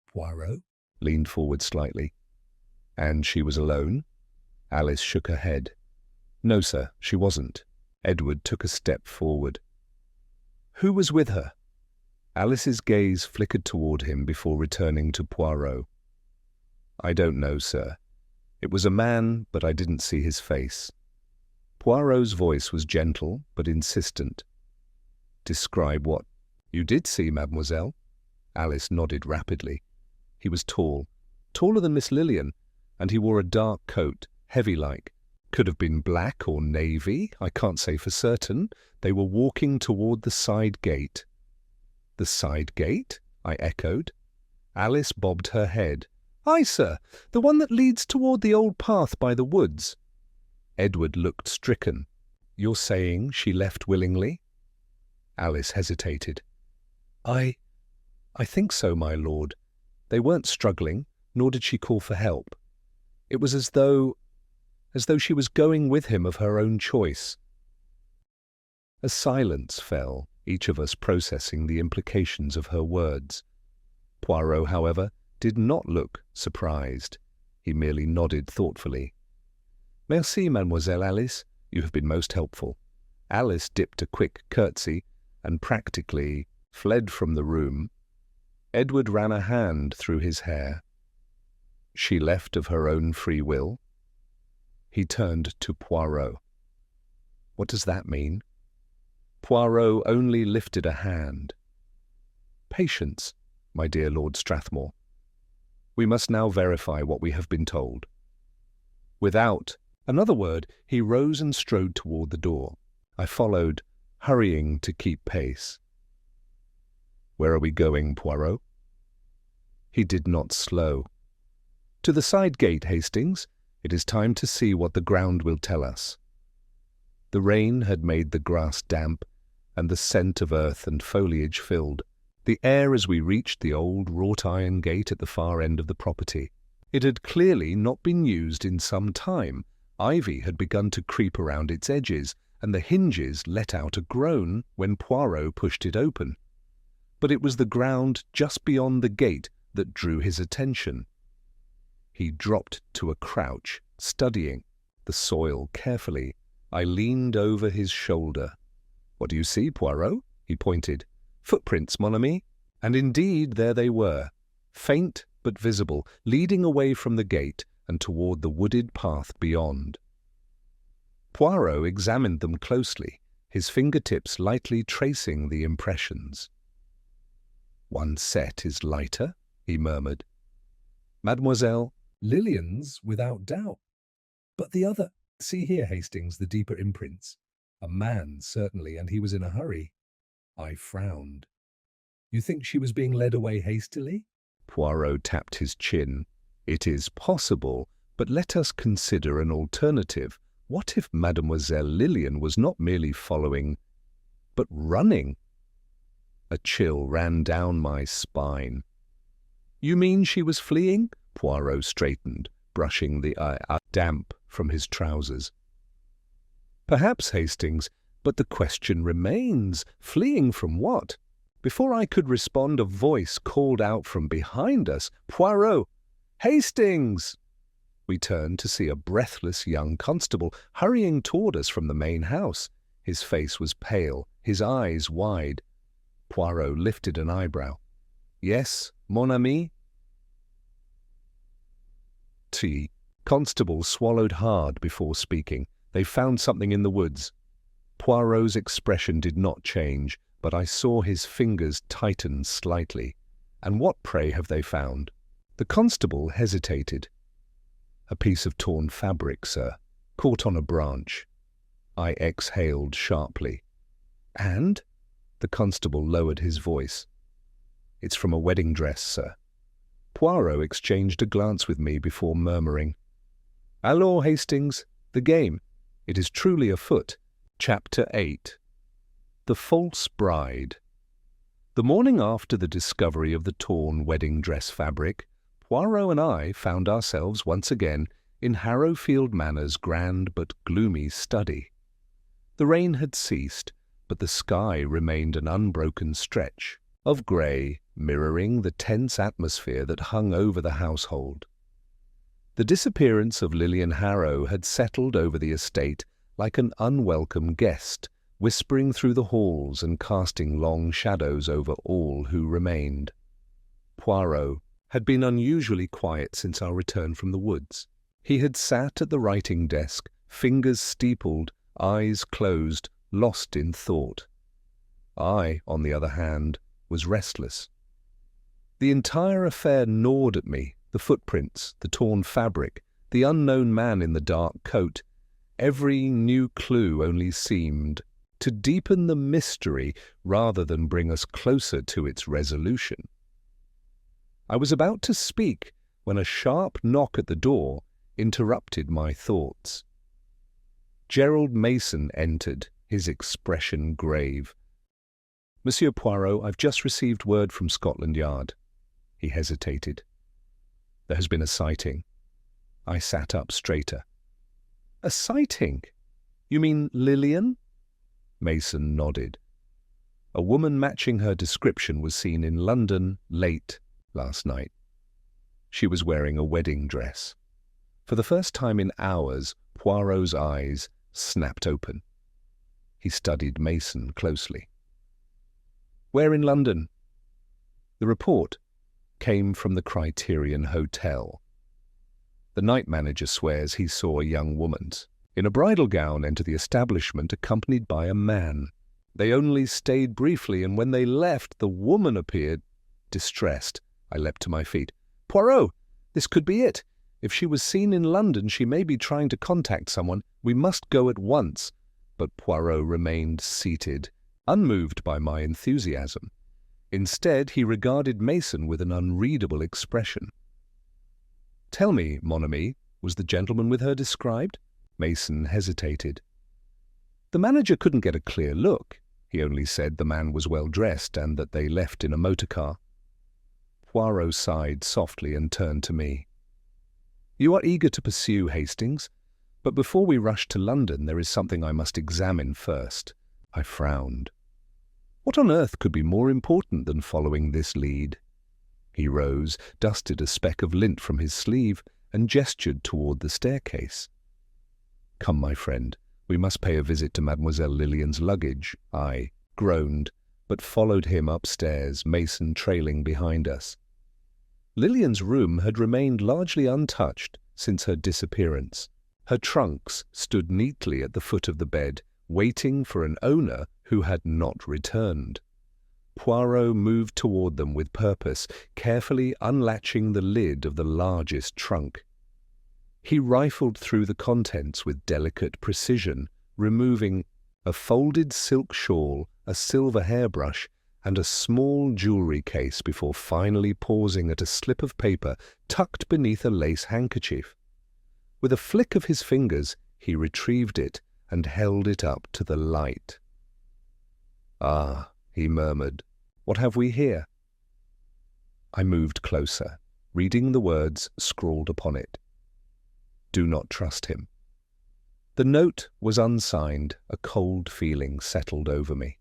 Poirot leaned forward slightly. "And she was alone?" Alice shook her head. "No, sir, she wasn't." Edward took a step forward. "Who was with her?" Alice's gaze flickered toward him before returning to Poirot. "I don't know, sir. It was a man, but I didn't see his face." Poirot's voice was gentle but insistent. "Describe what you did see, mademoiselle." Alice nodded rapidly. "He was tall, taller than Miss Lillian, and he wore a dark coat, heavy-like. Could have been black or navy, I can't say for certain. They were walking toward the side gate." "The side gate?" I echoed. Alice bobbed her head. "Aye, sir, the one that leads toward the old path by the woods." Edward looked stricken. "You're saying she left willingly?" Alice hesitated. I think so, my lord. They weren't struggling, nor did she call for help. It was as though she was going with him of her own choice." A silence fell, each of us processing the implications of her words. Poirot, however, did not look surprised. He merely nodded thoughtfully. "Merci, Mademoiselle Alice. You have been most helpful." Alice dipped a quick curtsy and practically fled from the room. Edward ran a hand through his hair. "She left of her own free will?" He turned to Poirot. "What does that mean?" Poirot only lifted a hand. "Patience, my dear Lord Strathmore. We must now verify what we have been told." Without another word, he rose and strode toward the door. I followed, hurrying to keep pace. "Where are we going, Poirot?" He did not slow. "To the side gate, Hastings. It is time to see what the ground will tell us." The rain had made the grass damp, and the scent of earth and foliage filled the air as we reached the old wrought-iron gate at the far end of the property. It had clearly not been used in some time. Ivy had begun to creep around its edges, and the hinges let out a groan when Poirot pushed it open. But it was the ground just beyond the gate that drew his attention. He dropped to a crouch, studying the soil carefully. I leaned over his shoulder. "What do you see, Poirot?" He pointed. "Footprints, mon ami." And indeed there they were, faint but visible, leading away from the gate and toward the wooded path beyond. Poirot examined them closely, his fingertips lightly tracing the impressions. "One set is lighter," he murmured. "Mademoiselle?" Lillian's, without doubt. But the other, see here, Hastings, the deeper imprints. A man, certainly, and he was in a hurry. I frowned. You think she was being led away hastily? Poirot tapped his chin. "It is possible, but let us consider an alternative. What if Mademoiselle Lillian was not merely following, but running?" A chill ran down my spine. "You mean she was fleeing?" Poirot straightened, brushing the damp from his trousers. "Perhaps, Hastings, but the question remains, fleeing from what?" Before I could respond, a voice called out from behind us, "Poirot! Hastings!" We turned to see a breathless young constable hurrying toward us from the main house. His face was pale, his eyes wide. Poirot lifted an eyebrow. "Yes, mon ami?" T. Constable swallowed hard before speaking. "They found something in the woods." Poirot's expression did not change, but I saw his fingers tighten slightly. "And what, pray, have they found?" The constable hesitated. "A piece of torn fabric, sir, caught on a branch." I exhaled sharply. "And?" The constable lowered his voice. "It's from a wedding dress, sir." Poirot exchanged a glance with me before murmuring, "Alors, Hastings, the game. It is truly afoot." Chapter 8. The False Bride. The morning after the discovery of the torn wedding dress fabric, Poirot and I found ourselves once again in Harrowfield Manor's grand but gloomy study. The rain had ceased, but the sky remained an unbroken stretch of grey, mirroring the tense atmosphere that hung over the household. The disappearance of Lilian Harrow had settled over the estate like an unwelcome guest, whispering through the halls and casting long shadows over all who remained. Poirot had been unusually quiet since our return from the woods. He had sat at the writing desk, fingers steepled, eyes closed, lost in thought. I, on the other hand, was restless. The entire affair gnawed at me, the footprints, the torn fabric, the unknown man in the dark coat. Every new clue only seemed to deepen the mystery rather than bring us closer to its resolution. I was about to speak when a sharp knock at the door interrupted my thoughts. Gerald Mason entered, his expression grave. "Monsieur Poirot, I've just received word from Scotland Yard." He hesitated. "There has been a sighting." I sat up straighter. "A sighting? You mean Lilian?" Mason nodded. "A woman matching her description was seen in London late last night. She was wearing a wedding dress." For the first time in hours, Poirot's eyes snapped open. He studied Mason closely. "Where in London?" The report came from the Criterion Hotel. The night manager swears he saw a young woman in a bridal gown enter the establishment accompanied by a man. They only stayed briefly, and when they left, the woman appeared distressed. I leapt to my feet. "Poirot, this could be it. If she was seen in London, she may be trying to contact someone. We must go at once." But Poirot remained seated, unmoved by my enthusiasm. Instead, he regarded Mason with an unreadable expression. "Tell me, mon ami, was the gentleman with her described?" Mason hesitated. "The manager couldn't get a clear look. He only said the man was well dressed and that they left in a motor car." Poirot sighed softly and turned to me. "You are eager to pursue, Hastings, but before we rush to London there is something I must examine first." I frowned. What on earth could be more important than following this lead? He rose, dusted a speck of lint from his sleeve, and gestured toward the staircase. "Come, my friend, we must pay a visit to Mademoiselle Lilian's luggage." I groaned, but followed him upstairs, Mason trailing behind us. Lilian's room had remained largely untouched since her disappearance. Her trunks stood neatly at the foot of the bed, waiting for an owner who had not returned. Poirot moved toward them with purpose, carefully unlatching the lid of the largest trunk. He rifled through the contents with delicate precision, removing a folded silk shawl, a silver hairbrush, and a small jewelry case before finally pausing at a slip of paper tucked beneath a lace handkerchief. With a flick of his fingers, he retrieved it and held it up to the light. "Ah," he murmured, "what have we here?" I moved closer, reading the words scrawled upon it. "Do not trust him." The note was unsigned. A cold feeling settled over me.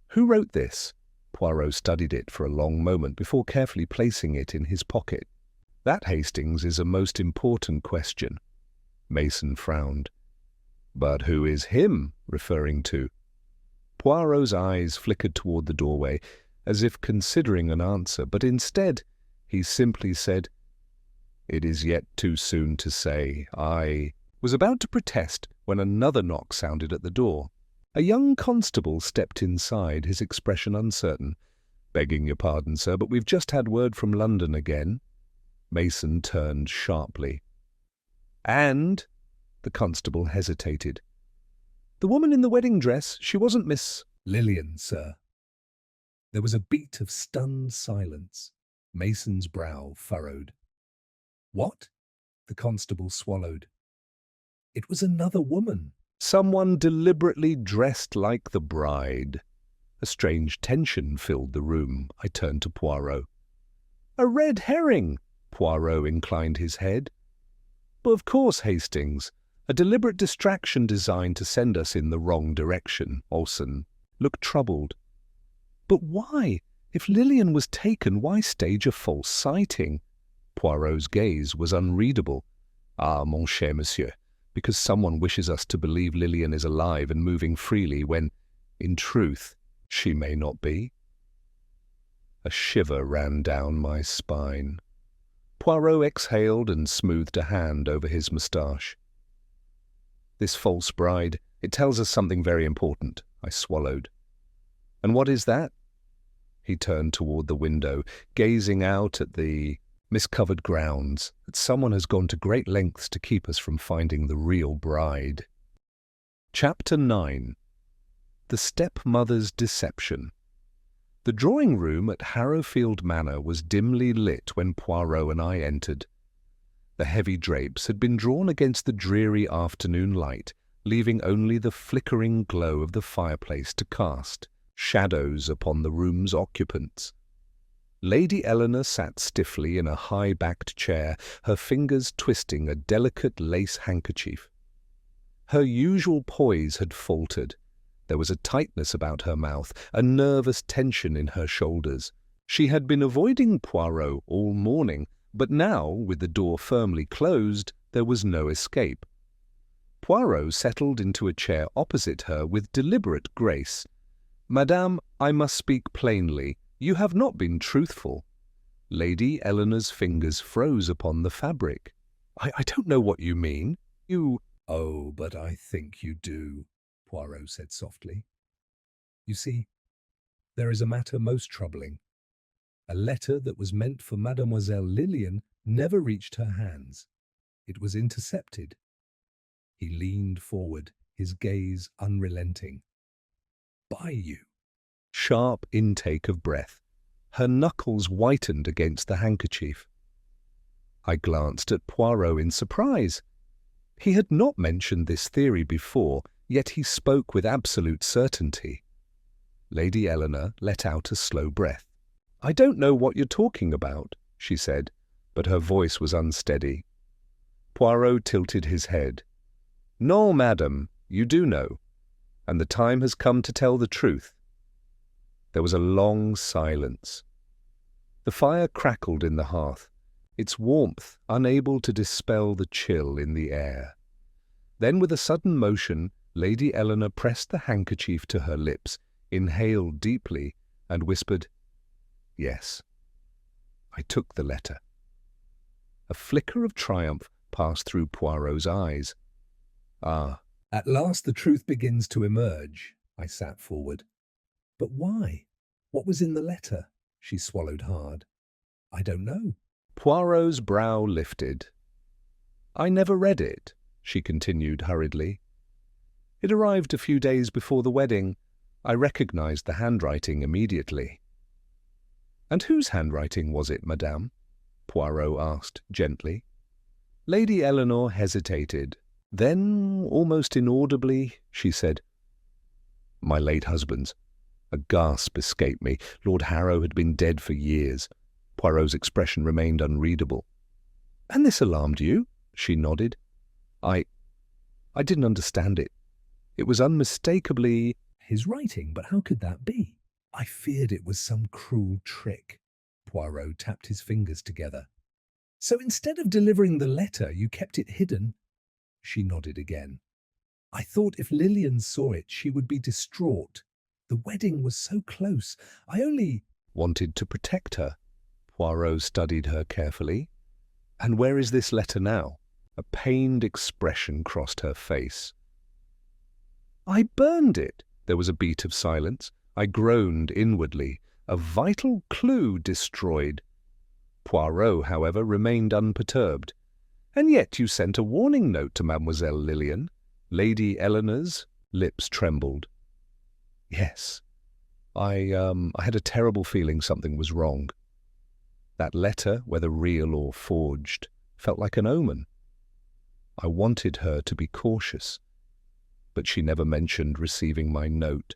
Who wrote this? Poirot studied it for a long moment before carefully placing it in his pocket. That, Hastings, is a most important question. Mason frowned. But who is him referring to? Poirot's eyes flickered toward the doorway, as if considering an answer, but instead he simply said, "It is yet too soon to say. I was about to protest when another knock sounded at the door. A young constable stepped inside, his expression uncertain. "Begging your pardon, sir, but we've just had word from London again." Mason turned sharply. "And?" The constable hesitated. "The woman in the wedding dress, she wasn't Miss—" "Lillian, sir." There was a beat of stunned silence. Mason's brow furrowed. "What?" The constable swallowed. "It was another woman." "Someone deliberately dressed like the bride." A strange tension filled the room. I turned to Poirot. "A red herring!" Poirot inclined his head. "But of course, Hastings. A deliberate distraction designed to send us in the wrong direction." Olsen looked troubled. "But why? If Lillian was taken, why stage a false sighting?" Poirot's gaze was unreadable. "Ah, mon cher monsieur, because someone wishes us to believe Lillian is alive and moving freely when, in truth, she may not be." A shiver ran down my spine. Poirot exhaled and smoothed a hand over his moustache. "This false bride, it tells us something very important," I swallowed. "And what is that?" He turned toward the window, gazing out at the mist-covered grounds, that someone has gone to great lengths to keep us from finding the real bride. Chapter 9. The Stepmother's Deception. The drawing-room at Harrowfield Manor was dimly lit when Poirot and I entered. The heavy drapes had been drawn against the dreary afternoon light, leaving only the flickering glow of the fireplace to cast shadows upon the room's occupants. Lady Eleanor sat stiffly in a high-backed chair, her fingers twisting a delicate lace handkerchief. Her usual poise had faltered. There was a tightness about her mouth, a nervous tension in her shoulders. She had been avoiding Poirot all morning, but now, with the door firmly closed, there was no escape. Poirot settled into a chair opposite her with deliberate grace. "Madame, I must speak plainly. You have not been truthful." Lady Eleanor's fingers froze upon the fabric. I don't know what you mean. You—" "Oh, but I think you do," Poirot said softly. "You see, there is a matter most troubling. A letter that was meant for Mademoiselle Lillian never reached her hands. It was intercepted." He leaned forward, his gaze unrelenting. "By you." Sharp intake of breath. Her knuckles whitened against the handkerchief. I glanced at Poirot in surprise. He had not mentioned this theory before, yet he spoke with absolute certainty. Lady Eleanor let out a slow breath. "I don't know what you're talking about," she said, but her voice was unsteady. Poirot tilted his head. "No, madam, you do know, and the time has come to tell the truth." There was a long silence. The fire crackled in the hearth, its warmth unable to dispel the chill in the air. Then, with a sudden motion, Lady Eleanor pressed the handkerchief to her lips, inhaled deeply, and whispered, "Yes." I took the letter. A flicker of triumph passed through Poirot's eyes. "Ah." "At last the truth begins to emerge." I sat forward. "But why? What was in the letter?" She swallowed hard. "I don't know." Poirot's brow lifted. "I never read it," she continued hurriedly. "It arrived a few days before the wedding. I recognized the handwriting immediately." "And whose handwriting was it, madame?" Poirot asked gently. Lady Eleanor hesitated. Then, almost inaudibly, she said, "My late husband's." A gasp escaped me. Lord Harrow had been dead for years. Poirot's expression remained unreadable. "And this alarmed you?" She nodded. I didn't understand it. It was unmistakably "His writing, but how could that be?" "I feared it was some cruel trick." Poirot tapped his fingers together. So instead of delivering the letter, you kept it hidden? She nodded again. I thought if Lillian saw it, she would be distraught. The wedding was so close. I only Wanted to protect her. Poirot studied her carefully. And where is this letter now? A pained expression crossed her face. I burned it. There was a beat of silence. I groaned inwardly. A vital clue destroyed. Poirot, however, remained unperturbed. And yet you sent a warning note to Mademoiselle Lillian. Lady Eleanor's lips trembled. Yes. I had a terrible feeling something was wrong. That letter, whether real or forged, felt like an omen. I wanted her to be cautious, but she never mentioned receiving my note.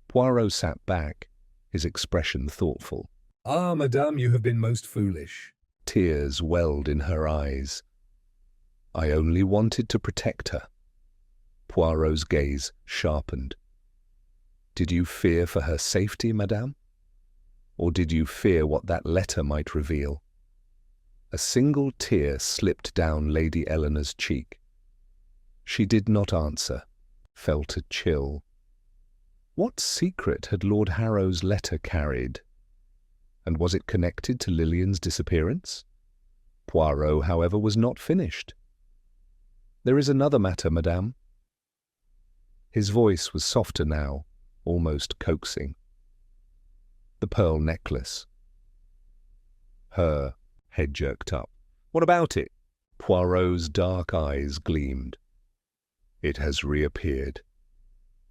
Poirot sat back, his expression thoughtful. Ah, madame, you have been most foolish. Tears welled in her eyes. I only wanted to protect her. Poirot's gaze sharpened. Did you fear for her safety, madame? Or did you fear what that letter might reveal? A single tear slipped down Lady Eleanor's cheek. She did not answer, felt a chill. What secret had Lord Harrow's letter carried? And was it connected to Lillian's disappearance? Poirot, however, was not finished. There is another matter, madame. His voice was softer now, almost coaxing. The pearl necklace. Her head jerked up. What about it? Poirot's dark eyes gleamed. It has reappeared.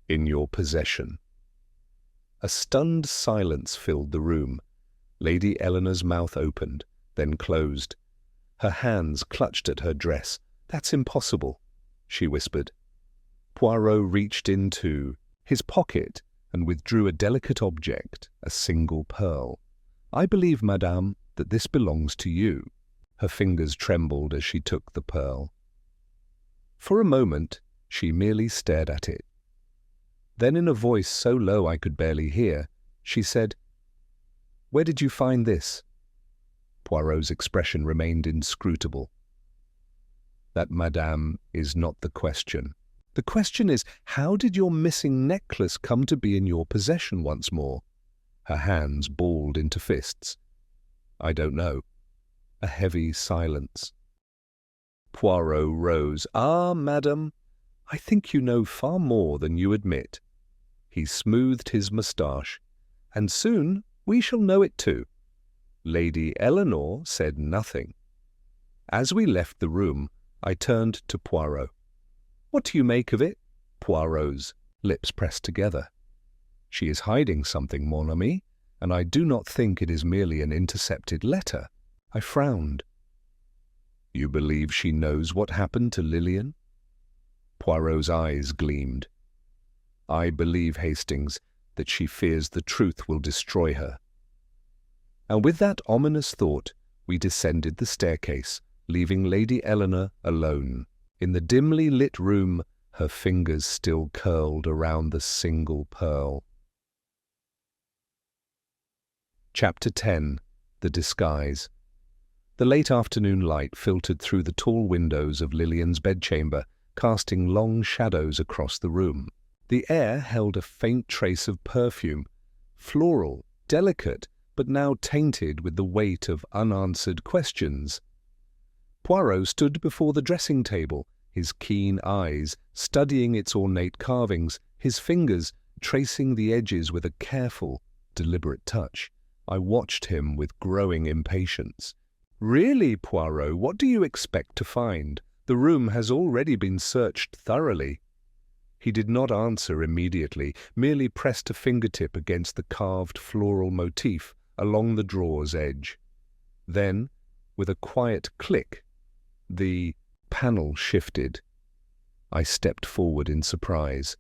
In your possession. A stunned silence filled the room. Lady Eleanor's mouth opened, then closed. Her hands clutched at her dress. That's impossible, she whispered. Poirot reached into his pocket and withdrew a delicate object, a single pearl. I believe, madame, that this belongs to you. Her fingers trembled as she took the pearl. For a moment, she merely stared at it. Then in a voice so low I could barely hear, she said, Where did you find this? Poirot's expression remained inscrutable. That, madame, is not the question. The question is, how did your missing necklace come to be in your possession once more? Her hands balled into fists. I don't know. A heavy silence. Poirot rose. Ah, madam, I think you know far more than you admit. He smoothed his moustache. And soon we shall know it too. Lady Eleanor said nothing. As we left the room, I turned to Poirot. What do you make of it? Poirot's lips pressed together. She is hiding something, mon ami, and I do not think it is merely an intercepted letter. I frowned. You believe she knows what happened to Lillian? Poirot's eyes gleamed. I believe, Hastings, that she fears the truth will destroy her. And with that ominous thought, we descended the staircase, leaving Lady Eleanor alone. In the dimly lit room, her fingers still curled around the single pearl. Chapter 10. The Disguise. The late afternoon light filtered through the tall windows of Lillian's bedchamber, casting long shadows across the room. The air held a faint trace of perfume, floral, delicate, but now tainted with the weight of unanswered questions. Poirot stood before the dressing table, his keen eyes studying its ornate carvings, his fingers tracing the edges with a careful, deliberate touch. I watched him with growing impatience. Really, Poirot, what do you expect to find? The room has already been searched thoroughly. He did not answer immediately, merely pressed a fingertip against the carved floral motif along the drawer's edge. Then, with a quiet click, the panel shifted. I stepped forward in surprise.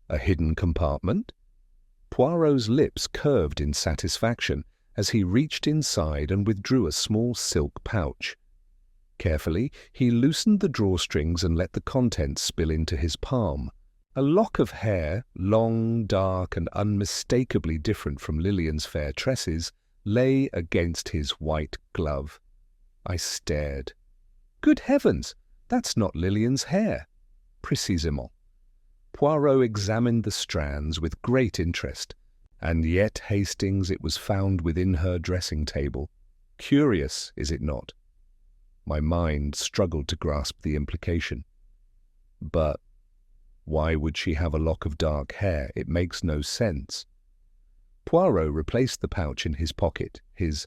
A hidden compartment? Poirot's lips curved in satisfaction as he reached inside and withdrew a small silk pouch. Carefully, he loosened the drawstrings and let the contents spill into his palm. A lock of hair, long, dark, and unmistakably different from Lillian's fair tresses, lay against his white glove. I stared. Good heavens, that's not Lillian's hair. Précisément. Poirot examined the strands with great interest. And yet, Hastings, it was found within her dressing table. Curious, is it not? My mind struggled to grasp the implication. But why would she have a lock of dark hair? It makes no sense. Poirot replaced the pouch in his pocket, his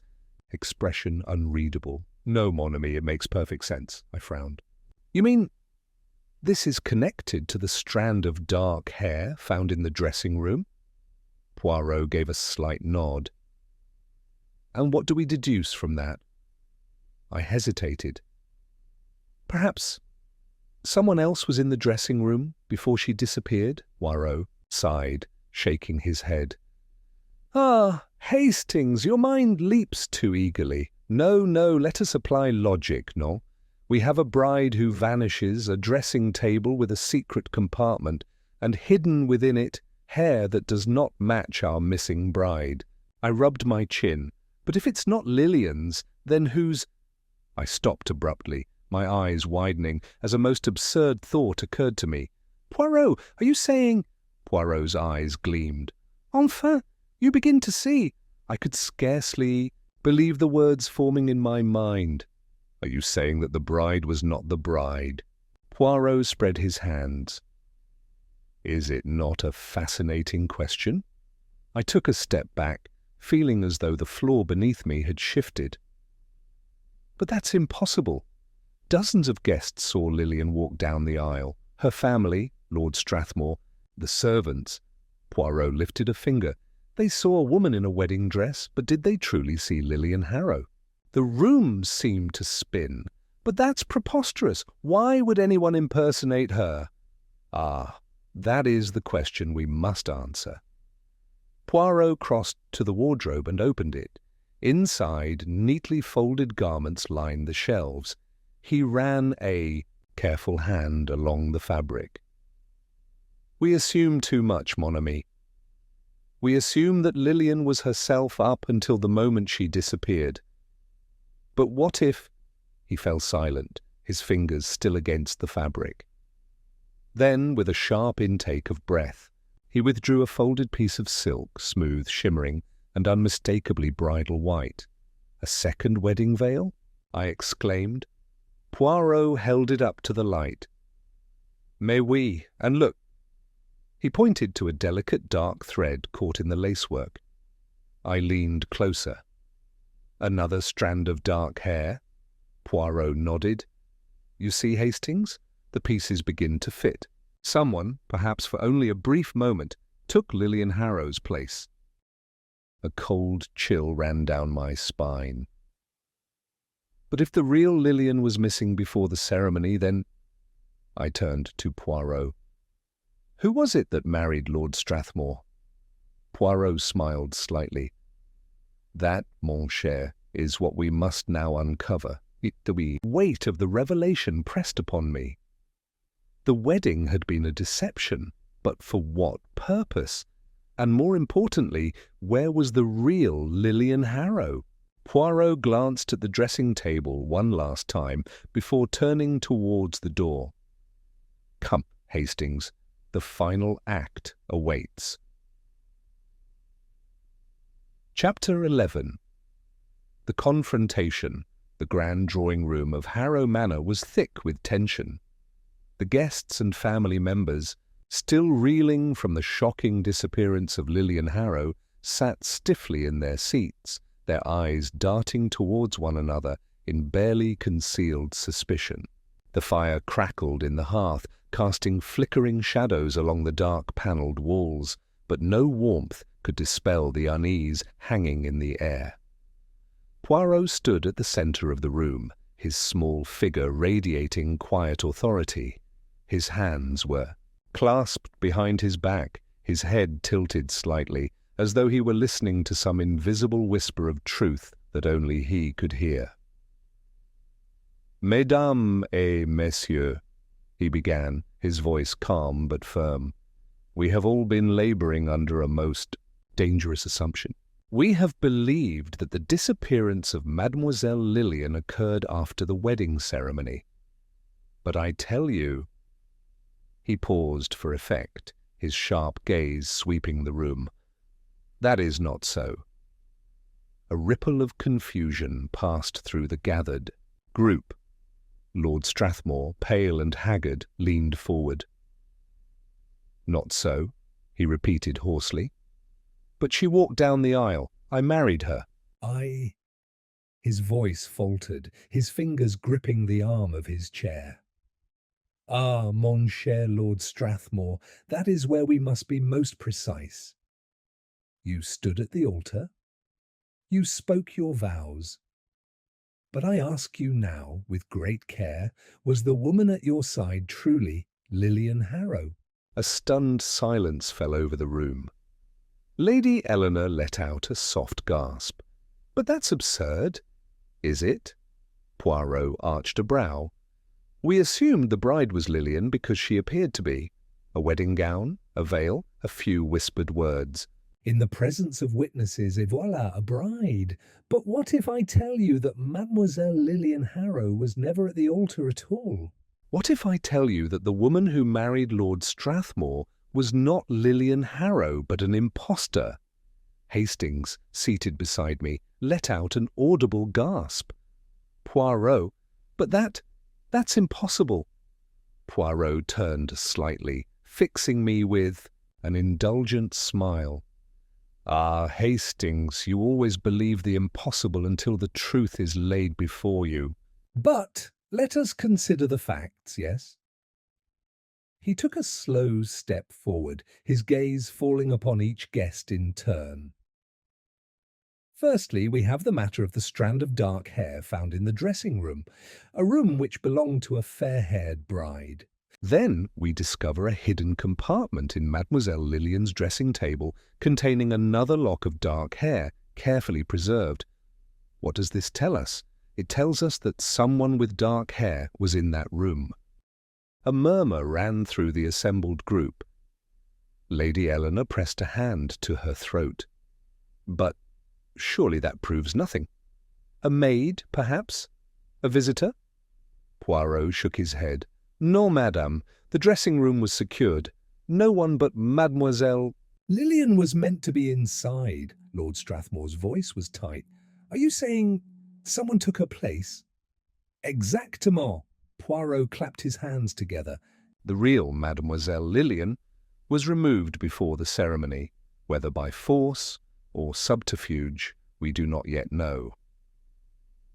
expression unreadable. No, mon ami, it makes perfect sense, I frowned. You mean this is connected to the strand of dark hair found in the dressing room? Poirot gave a slight nod. And what do we deduce from that? I hesitated. Perhaps someone else was in the dressing room before she disappeared? Poirot sighed, shaking his head. Ah, Hastings, your mind leaps too eagerly. No, let us apply logic, no? We have a bride who vanishes, a dressing table with a secret compartment, and hidden within it, hair that does not match our missing bride. I rubbed my chin. But if it's not Lillian's, then whose? I stopped abruptly, my eyes widening, as a most absurd thought occurred to me. Poirot, are you saying? Poirot's eyes gleamed. Enfin, you begin to see. I could scarcely believe the words forming in my mind. Are you saying that the bride was not the bride? Poirot spread his hands. Is it not a fascinating question? I took a step back, feeling as though the floor beneath me had shifted. But that's impossible. Dozens of guests saw Lillian walk down the aisle. Her family, Lord Strathmore, the servants. Poirot lifted a finger. They saw a woman in a wedding dress, but did they truly see Lillian Harrow? The room seemed to spin. But that's preposterous. Why would anyone impersonate her? Ah, that is the question we must answer. Poirot crossed to the wardrobe and opened it. Inside, neatly folded garments lined the shelves. He ran a careful hand along the fabric. We assume too much, mon ami. We assume that Lillian was herself up until the moment she disappeared. But what if? He fell silent, his fingers still against the fabric. Then, with a sharp intake of breath, he withdrew a folded piece of silk, smooth, shimmering, and unmistakably bridal white. A second wedding veil? I exclaimed. Poirot held it up to the light. Mais oui, and look. He pointed to a delicate dark thread caught in the lacework. I leaned closer. Another strand of dark hair? Poirot nodded. You see, Hastings, the pieces begin to fit. Someone, perhaps for only a brief moment, took Lillian Harrow's place. A cold chill ran down my spine. But if the real Lillian was missing before the ceremony, then... I turned to Poirot. Who was it that married Lord Strathmore? Poirot smiled slightly. That, mon cher, is what we must now uncover. The weight of the revelation pressed upon me. The wedding had been a deception, but for what purpose? And more importantly, where was the real Lillian Harrow? Poirot glanced at the dressing table one last time before turning towards the door. Come, Hastings, the final act awaits. Chapter 11. The confrontation. The grand drawing room of Harrow Manor was thick with tension. The guests and family members, still reeling from the shocking disappearance of Lillian Harrow, sat stiffly in their seats, their eyes darting towards one another in barely concealed suspicion. The fire crackled in the hearth, casting flickering shadows along the dark panelled walls, but no warmth could dispel the unease hanging in the air. Poirot stood at the centre of the room, his small figure radiating quiet authority. His hands were clasped behind his back, his head tilted slightly, as though he were listening to some invisible whisper of truth that only he could hear. Mesdames et messieurs, he began, his voice calm but firm, we have all been labouring under a most dangerous assumption. We have believed that the disappearance of Mademoiselle Lillian occurred after the wedding ceremony. But I tell you—" He paused for effect, his sharp gaze sweeping the room. "That is not so." A ripple of confusion passed through the gathered group. Lord Strathmore, pale and haggard, leaned forward. "Not so," he repeated hoarsely. "But she walked down the aisle. I married her." His voice faltered, his fingers gripping the arm of his chair. "Ah, mon cher Lord Strathmore, that is where we must be most precise. You stood at the altar. You spoke your vows. But I ask you now, with great care, was the woman at your side truly Lillian Harrow?" A stunned silence fell over the room. Lady Eleanor let out a soft gasp. "But that's absurd." "Is it?" Poirot arched a brow. "We assumed the bride was Lillian because she appeared to be. A wedding gown, a veil, a few whispered words. In the presence of witnesses, et voilà, a bride. But what if I tell you that Mademoiselle Lillian Harrow was never at the altar at all?" What if I tell you that the woman who married Lord Strathmore was not Lillian Harrow, but an impostor?" Hastings, seated beside me, let out an audible gasp. "Poirot, but that's impossible." Poirot turned slightly, fixing me with an indulgent smile. "Ah, Hastings, you always believe the impossible until the truth is laid before you." "But let us consider the facts, yes?" He took a slow step forward, his gaze falling upon each guest in turn. "Firstly, we have the matter of the strand of dark hair found in the dressing room, a room which belonged to a fair-haired bride. Then we discover a hidden compartment in Mademoiselle Lillian's dressing table containing another lock of dark hair, carefully preserved. What does this tell us? It tells us that someone with dark hair was in that room." A murmur ran through the assembled group. Lady Eleanor pressed a hand to her throat. "But surely that proves nothing. A maid, perhaps? A visitor?" Poirot shook his head. "No, madame. The dressing-room was secured. No one but Mademoiselle—" "Lillian was meant to be inside." Lord Strathmore's voice was tight. "Are you saying someone took her place?" "Exactement." Poirot clapped his hands together. The real Mademoiselle Lillian was removed before the ceremony, whether by force or subterfuge we do not yet know.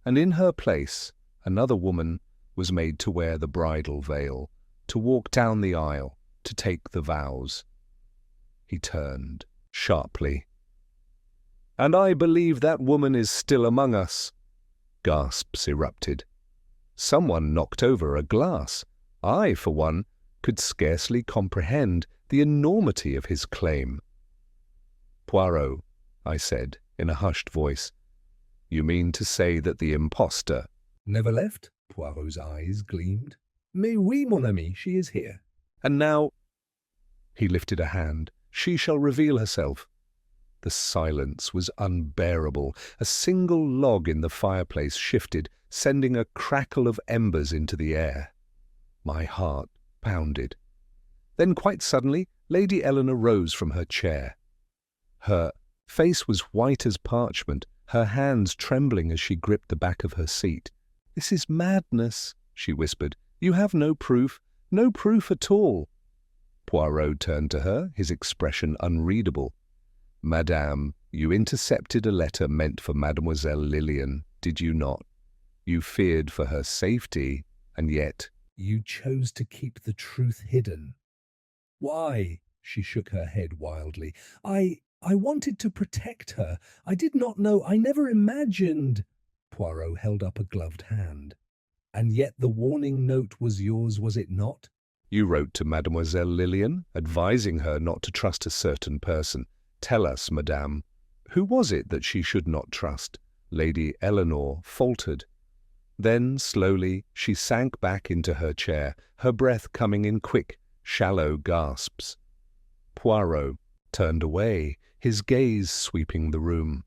And in her place, another woman was made to wear the bridal veil, to walk down the aisle, to take the vows. He turned sharply. "And I believe that woman is still among us." Gasps erupted. Someone knocked over a glass. I, for one, could scarcely comprehend the enormity of his claim. "Poirot," I said in a hushed voice, "you mean to say that the impostor—" "Never left?" Poirot's eyes gleamed. "Mais oui, mon ami, she is here." "And now—" He lifted a hand. "She shall reveal herself." The silence was unbearable. A single log in the fireplace shifted, sending a crackle of embers into the air. My heart pounded. Then quite suddenly Lady Eleanor rose from her chair. Her face was white as parchment, her hands trembling as she gripped the back of her seat. "This is madness," she whispered. "You have no proof at all." Poirot turned to her, his expression unreadable. "Madame, you intercepted a letter meant for Mademoiselle Lillian, did you not? You feared for her safety, and yet—" "You chose to keep the truth hidden." "Why?" She shook her head wildly. I wanted to protect her. I did not know, I never imagined." Poirot held up a gloved hand. "And yet the warning note was yours, was it not?" "You wrote to Mademoiselle Lillian, advising her not to trust a certain person. Tell us, madame, who was it that she should not trust?" Lady Eleanor faltered. Then, slowly, she sank back into her chair, her breath coming in quick, shallow gasps. Poirot turned away, his gaze sweeping the room.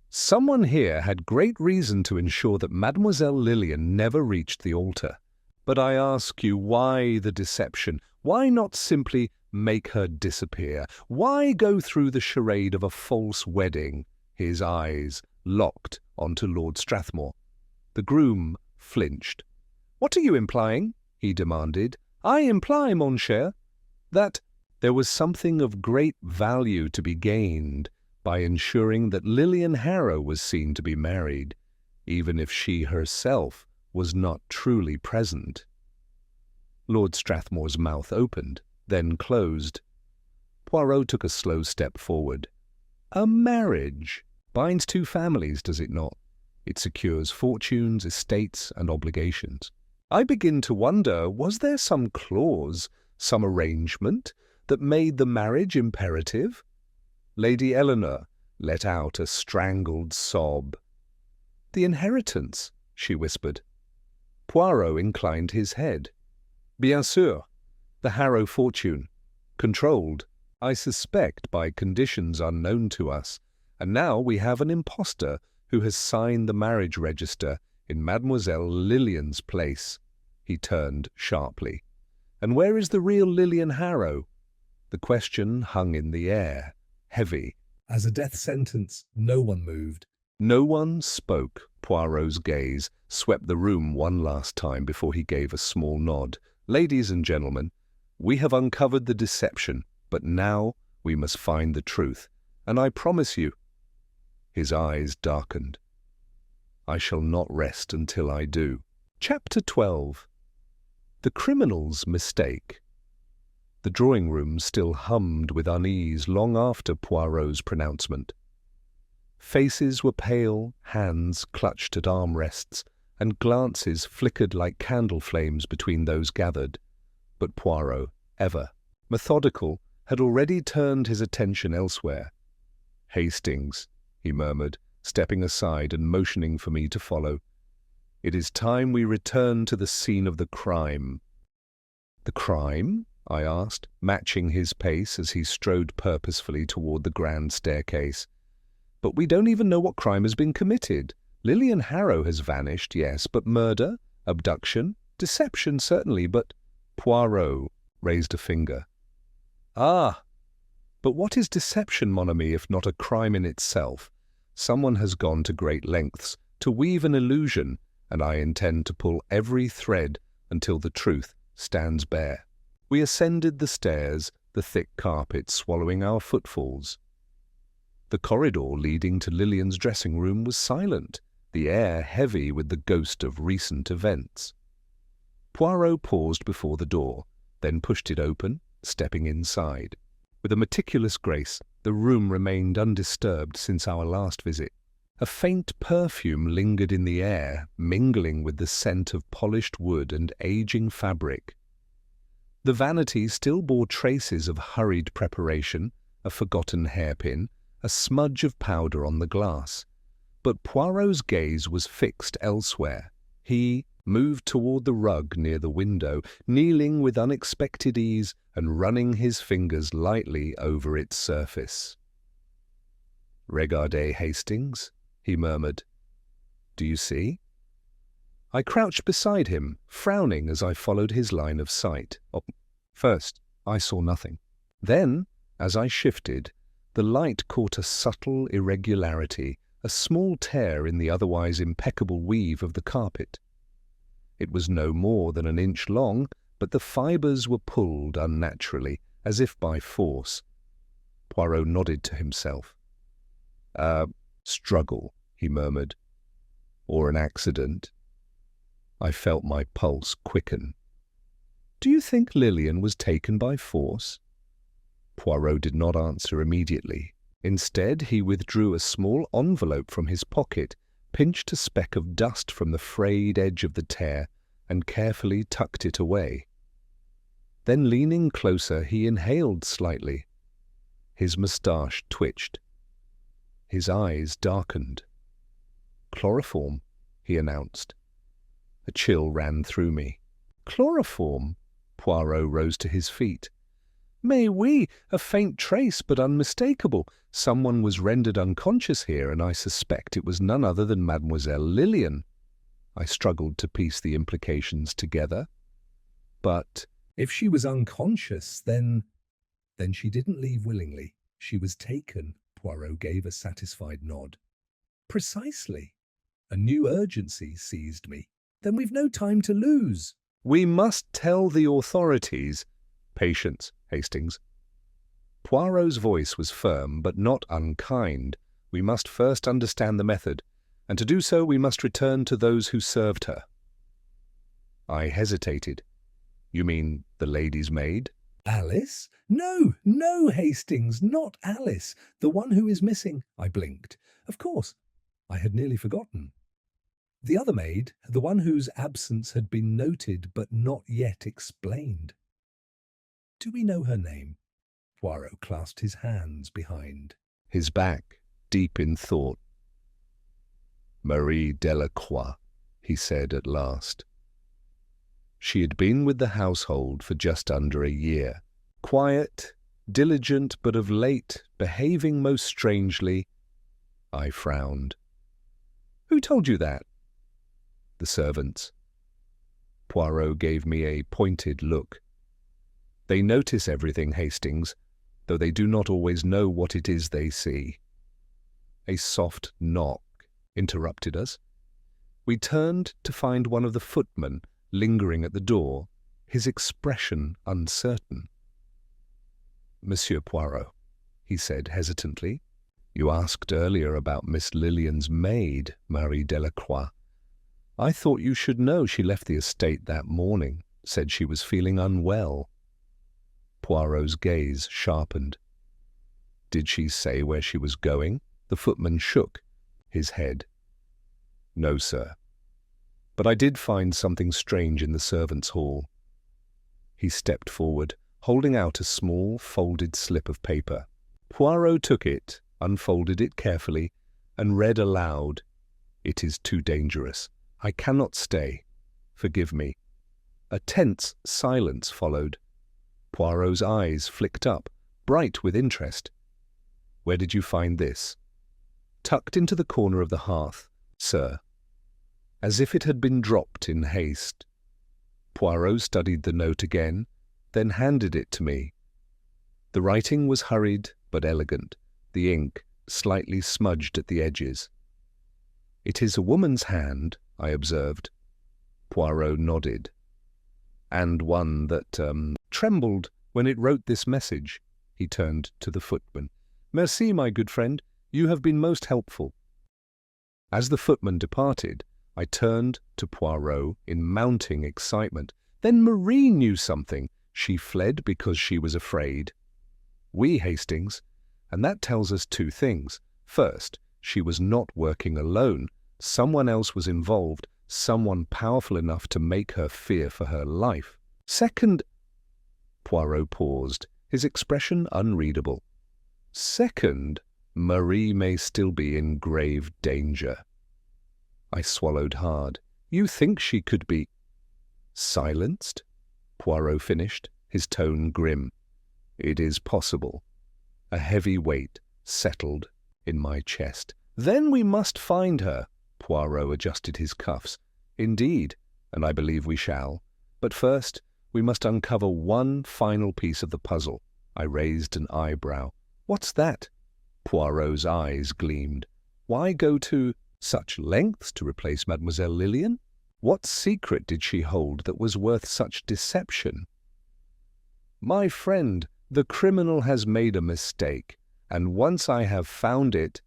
Someone here had great reason to ensure that Mademoiselle Lillian never reached the altar. But I ask you, why the deception? Why not simply make her disappear? Why go through the charade of a false wedding? His eyes locked onto Lord Strathmore. The groom flinched. "What are you implying?" he demanded. "I imply, mon cher, that there was something of great value to be gained by ensuring that Lillian Harrow was seen to be married, even if she herself was not truly present." Lord Strathmore's mouth opened, then closed. Poirot took a slow step forward. "A marriage binds two families, does it not? It secures fortunes, estates, and obligations. I begin to wonder, was there some clause, some arrangement, that made the marriage imperative?" Lady Eleanor let out a strangled sob. "The inheritance," she whispered. Poirot inclined his head. "Bien sûr, the Harrow fortune, controlled, I suspect, by conditions unknown to us, and now we have an impostor who has signed the marriage register in Mademoiselle Lillian's place." He turned sharply. "And where is the real Lillian Harrow?" The question hung in the air, heavy. As a death sentence, no one moved. No one spoke. Poirot's gaze swept the room one last time before he gave a small nod. "Ladies and gentlemen, we have uncovered the deception, but now we must find the truth. And I promise you—" His eyes darkened. "I shall not rest until I do." Chapter 12. The Criminal's Mistake. The drawing-room still hummed with unease long after Poirot's pronouncement. Faces were pale, hands clutched at armrests, and glances flickered like candle flames between those gathered. But Poirot, ever methodical, had already turned his attention elsewhere. "Hastings," he murmured, stepping aside and motioning for me to follow. "It is time we return to the scene of the crime." "The crime?" I asked, matching his pace as he strode purposefully toward the grand staircase. "But we don't even know what crime has been committed. Lillian Harrow has vanished, yes, but murder, abduction, deception certainly, but—" Poirot raised a finger. "Ah, but what is deception, mon ami, if not a crime in itself? Someone has gone to great lengths to weave an illusion, and I intend to pull every thread until the truth stands bare." We ascended the stairs, the thick carpet swallowing our footfalls. The corridor leading to Lillian's dressing room was silent, the air heavy with the ghost of recent events. Poirot paused before the door, then pushed it open, stepping inside. With a meticulous grace, the room remained undisturbed since our last visit. A faint perfume lingered in the air, mingling with the scent of polished wood and aging fabric. The vanity still bore traces of hurried preparation, a forgotten hairpin, a smudge of powder on the glass. But Poirot's gaze was fixed elsewhere. He moved toward the rug near the window, kneeling with unexpected ease and running his fingers lightly over its surface. "Regardez, Hastings," he murmured. "Do you see?" I crouched beside him, frowning as I followed his line of sight. First, I saw nothing. Then, as I shifted, the light caught a subtle irregularity, a small tear in the otherwise impeccable weave of the carpet. It was no more than an inch long, but the fibres were pulled unnaturally, as if by force. Poirot nodded to himself. "A struggle," he murmured. "Or an accident." I felt my pulse quicken. "Do you think Lillian was taken by force?" Poirot did not answer immediately. Instead, he withdrew a small envelope from his pocket, pinched a speck of dust from the frayed edge of the tear, and carefully tucked it away. Then, leaning closer, he inhaled slightly. His moustache twitched. His eyes darkened. "Chloroform," he announced. A chill ran through me. "Chloroform?" Poirot rose to his feet. Mais oui, a faint trace, but unmistakable. Someone was rendered unconscious here, and I suspect it was none other than Mademoiselle Lillian. I struggled to piece the implications together. But If she was unconscious, then she didn't leave willingly. She was taken. Poirot gave a satisfied nod. Precisely. A new urgency seized me. Then we've no time to lose. we must tell the authorities. Patience, Hastings. Poirot's voice was firm, but not unkind. We must first understand the method, and to do so we must return to those who served her. I hesitated. You mean the lady's maid? Alice? No, no, Hastings, not Alice. The one who is missing. I blinked. Of course, I had nearly forgotten. The other maid, the one whose absence had been noted but not yet explained. Do we know her name? Poirot clasped his hands behind His back, deep in thought. Marie Delacroix, he said at last. She had been with the household for just under a year. Quiet, diligent, but of late behaving most strangely. I frowned. Who told you that? The servants. Poirot gave me a pointed look. They notice everything, Hastings, though they do not always know what it is they see. A soft knock interrupted us. We turned to find one of the footmen lingering at the door, his expression uncertain. Monsieur Poirot, he said hesitantly, you asked earlier about Miss Lillian's maid, Marie Delacroix. I thought you should know she left the estate that morning, said she was feeling unwell. Poirot's gaze sharpened. Did she say where she was going? The footman shook his head. No, sir. But I did find something strange in the servants' hall. He stepped forward, holding out a small, folded slip of paper. Poirot took it, unfolded it carefully, and read aloud, "It is too dangerous. I cannot stay. Forgive me." A tense silence followed. Poirot's eyes flicked up, bright with interest. "Where did you find this?" "Tucked into the corner of the hearth, sir." As if it had been dropped in haste. Poirot studied the note again, then handed it to me. The writing was hurried but elegant, the ink slightly smudged at the edges. "It is a woman's hand," I observed. Poirot nodded. "And one that trembled when it wrote this message." He turned to the footman. "Merci, my good friend. You have been most helpful." As the footman departed, I turned to Poirot in mounting excitement. Then Marie knew something. She fled because she was afraid. Oui, Hastings, and that tells us two things. First, she was not working alone. Someone else was involved, someone powerful enough to make her fear for her life. Second, Poirot paused, his expression unreadable. Second, Marie may still be in grave danger. I swallowed hard. You think she could be silenced? Poirot finished, his tone grim. It is possible. A heavy weight settled in my chest. Then we must find her. Poirot adjusted his cuffs. Indeed, and I believe we shall. But first, we must uncover one final piece of the puzzle. I raised an eyebrow. What's that? Poirot's eyes gleamed. Why go to such lengths to replace Mademoiselle Lillian? What secret did she hold that was worth such deception? My friend, the criminal has made a mistake, and once I have found it—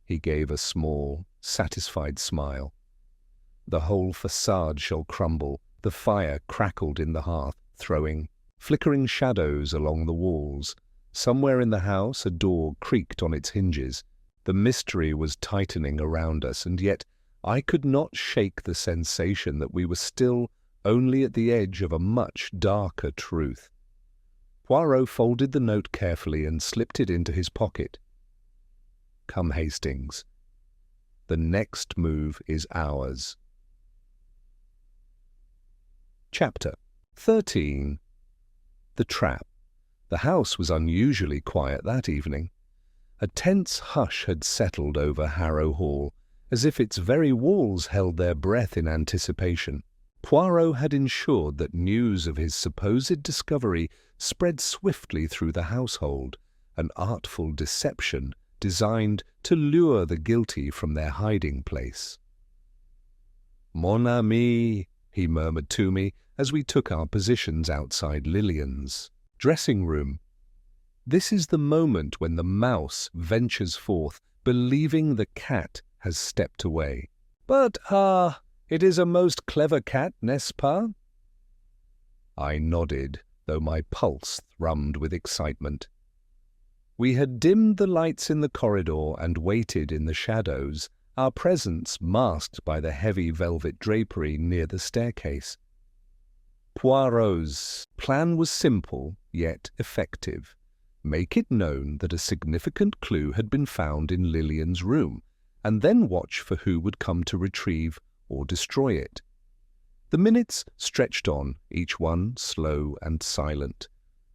He gave a small, satisfied smile. The whole facade shall crumble. The fire crackled in the hearth, throwing flickering shadows along the walls. Somewhere in the house a door creaked on its hinges. The mystery was tightening around us, and yet I could not shake the sensation that we were still only at the edge of a much darker truth. Poirot folded the note carefully and slipped it into his pocket. Come, Hastings. The next move is ours. Chapter 13. The Trap. The house was unusually quiet that evening. A tense hush had settled over Harrow Hall, as if its very walls held their breath in anticipation. Poirot had ensured that news of his supposed discovery spread swiftly through the household, an artful deception designed to lure the guilty from their hiding place. "Mon ami," he murmured to me as we took our positions outside Lillian's dressing room. This is the moment when the mouse ventures forth, believing the cat has stepped away. "But, it is a most clever cat, n'est-ce pas?" I nodded, though my pulse thrummed with excitement. We had dimmed the lights in the corridor and waited in the shadows, our presence masked by the heavy velvet drapery near the staircase. Poirot's plan was simple, yet effective. Make it known that a significant clue had been found in Lillian's room, and then watch for who would come to retrieve or destroy it. The minutes stretched on, each one slow and silent.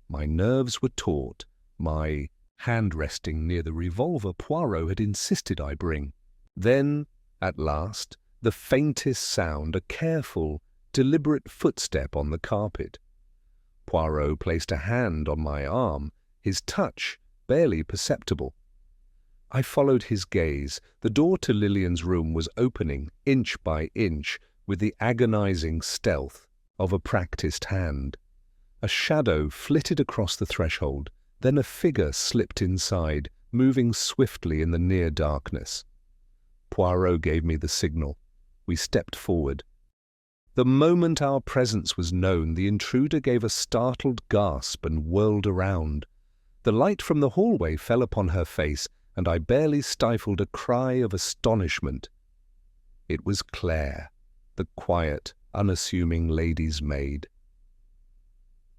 My nerves were taut, my hand resting near the revolver Poirot had insisted I bring. Then, at last, the faintest sound, a careful, deliberate footstep on the carpet. Poirot placed a hand on my arm, his touch barely perceptible. I followed his gaze. The door to Lillian's room was opening, inch by inch, with the agonizing stealth of a practiced hand. A shadow flitted across the threshold, then a figure slipped inside, moving swiftly in the near darkness. Poirot gave me the signal. We stepped forward. The moment our presence was known, the intruder gave a startled gasp and whirled around. The light from the hallway fell upon her face, and I barely stifled a cry of astonishment. It was Claire, the quiet, unassuming lady's maid.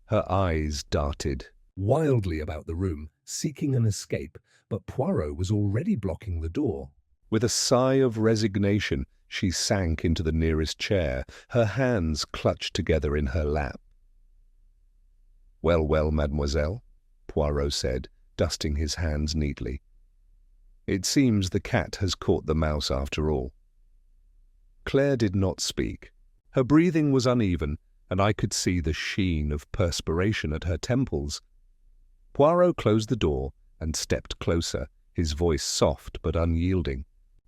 Her eyes darted wildly about the room, seeking an escape, but Poirot was already blocking the door. With a sigh of resignation, she sank into the nearest chair, her hands clutched together in her lap. "Well, well, mademoiselle," Poirot said, dusting his hands neatly. "It seems the cat has caught the mouse after all." Claire did not speak. Her breathing was uneven, and I could see the sheen of perspiration at her temples. Poirot closed the door and stepped closer, his voice soft but unyielding.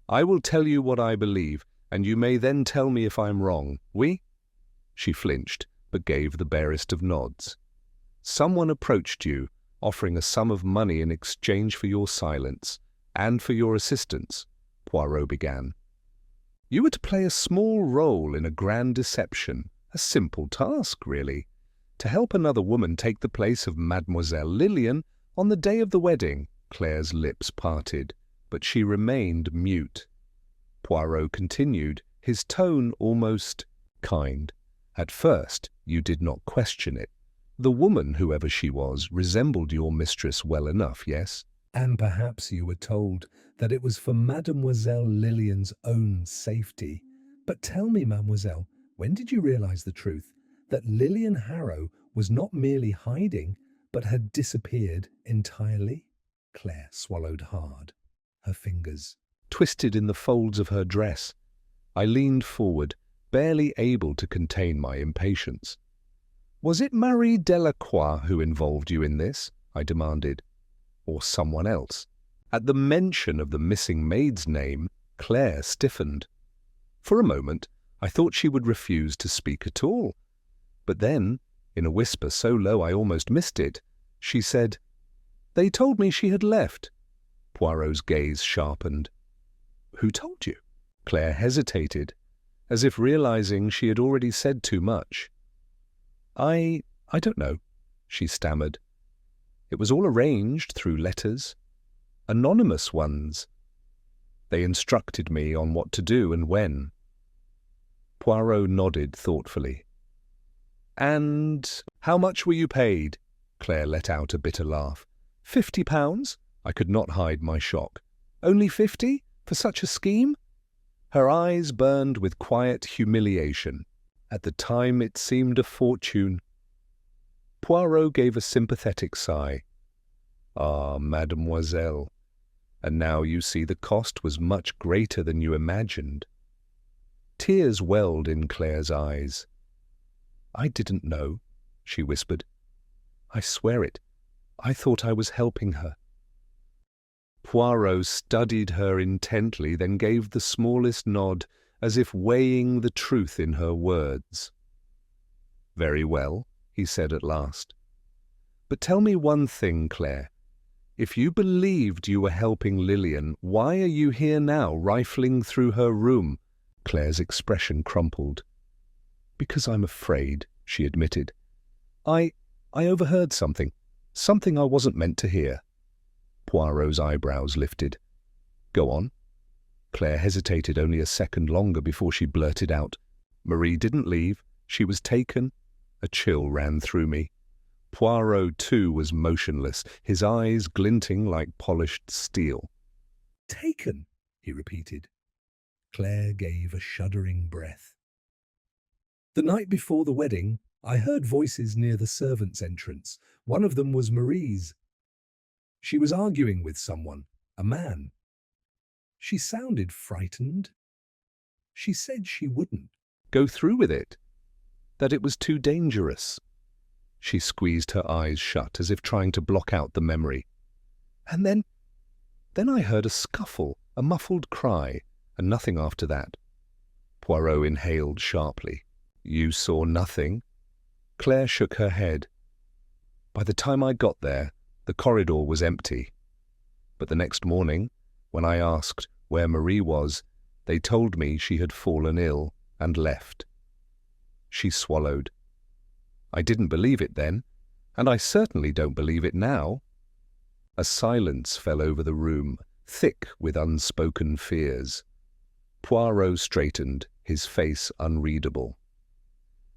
"I will tell you what I believe, and you may then tell me if I am wrong. Oui?" She flinched, but gave the barest of nods. "Someone approached you, offering a sum of money in exchange for your silence, and for your assistance," Poirot began. "You were to play a small role in a grand deception, a simple task, really, to help another woman take the place of Mademoiselle Lillian on the day of the wedding." Claire's lips parted, but she remained mute. Poirot continued, his tone almost kind. "At first, you did not question it. The woman, whoever she was, resembled your mistress well enough, yes?" "And perhaps you were told that it was for Mademoiselle Lillian's own safety. But tell me, mademoiselle, when did you realize the truth, that Lillian Harrow was not merely hiding, but had disappeared entirely?" Claire swallowed hard, her fingers twisted in the folds of her dress. I leaned forward, barely able to contain my impatience. "Was it Marie Delacroix who involved you in this?" I demanded. "Or someone else?" At the mention of the missing maid's name, Claire stiffened. For a moment, I thought she would refuse to speak at all. But then, in a whisper so low I almost missed it, she said, "They told me she had left." Poirot's gaze sharpened. "Who told you?" Claire hesitated, as if realizing she had already said too much. I don't know," she stammered. "It was all arranged through letters. Anonymous ones. They instructed me on what to do and when." Poirot nodded thoughtfully. "And how much were you paid?" Claire let out a bitter laugh. £50? I could not hide my shock. "Only 50? For such a scheme?" Her eyes burned with quiet humiliation. At the time it seemed a fortune. Poirot gave a sympathetic sigh. "Ah, mademoiselle, and now you see the cost was much greater than you imagined." Tears welled in Claire's eyes. "I didn't know," she whispered. "I swear it. I thought I was helping her." Poirot studied her intently, then gave the smallest nod, as if weighing the truth in her words. "Very well," he said at last. "But tell me one thing, Claire. If you believed you were helping Lillian, why are you here now, rifling through her room?" Claire's expression crumpled. "Because I'm afraid," she admitted. I overheard something I wasn't meant to hear." Poirot's eyebrows lifted. "Go on." Claire hesitated only a second longer before she blurted out, "Marie didn't leave. She was taken." A chill ran through me. Poirot, too, was motionless, his eyes glinting like polished steel. "Taken," he repeated. Claire gave a shuddering breath. "The night before the wedding, I heard voices near the servants' entrance. One of them was Marie's. She was arguing with someone, a man. She sounded frightened. She said she wouldn't Go through with it. That it was too dangerous." She squeezed her eyes shut, as if trying to block out the memory. "And then I heard a scuffle, a muffled cry, and nothing after that." Poirot inhaled sharply. "You saw nothing?" Claire shook her head. "By the time I got there, the corridor was empty. But the next morning, when I asked where Marie was, they told me she had fallen ill and left." She swallowed. "I didn't believe it then, and I certainly don't believe it now." A silence fell over the room, thick with unspoken fears. Poirot straightened, his face unreadable.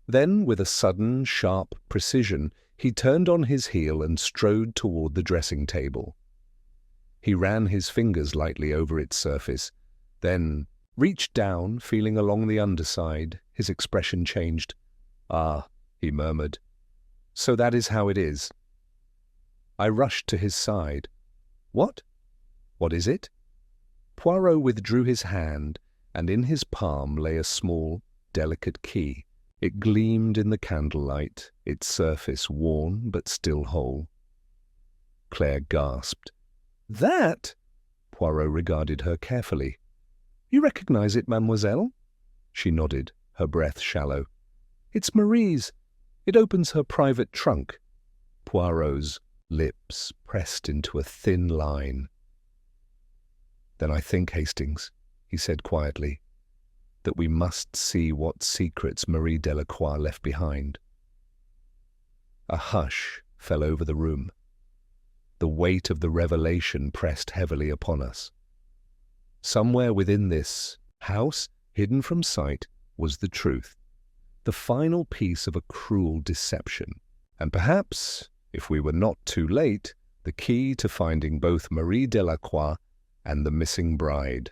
Then, with a sudden, sharp precision, he turned on his heel and strode toward the dressing table. He ran his fingers lightly over its surface, then reached down, feeling along the underside. His expression changed. "Ah," he murmured, "so that is how it is." I rushed to his side. "What? What is it?" Poirot withdrew his hand, and in his palm lay a small, delicate key. It gleamed in the candlelight, its surface worn but still whole. Claire gasped. "That?" Poirot regarded her carefully. "You recognize it, mademoiselle?" She nodded, her breath shallow. "It's Marie's. It opens her private trunk." Poirot's lips pressed into a thin line. "Then I think, Hastings," he said quietly, "that we must see what secrets Marie Delacroix left behind." A hush fell over the room. The weight of the revelation pressed heavily upon us. Somewhere within this house, hidden from sight, was the truth, the final piece of a cruel deception, and perhaps, if we were not too late, the key to finding both Marie Delacroix and the missing bride.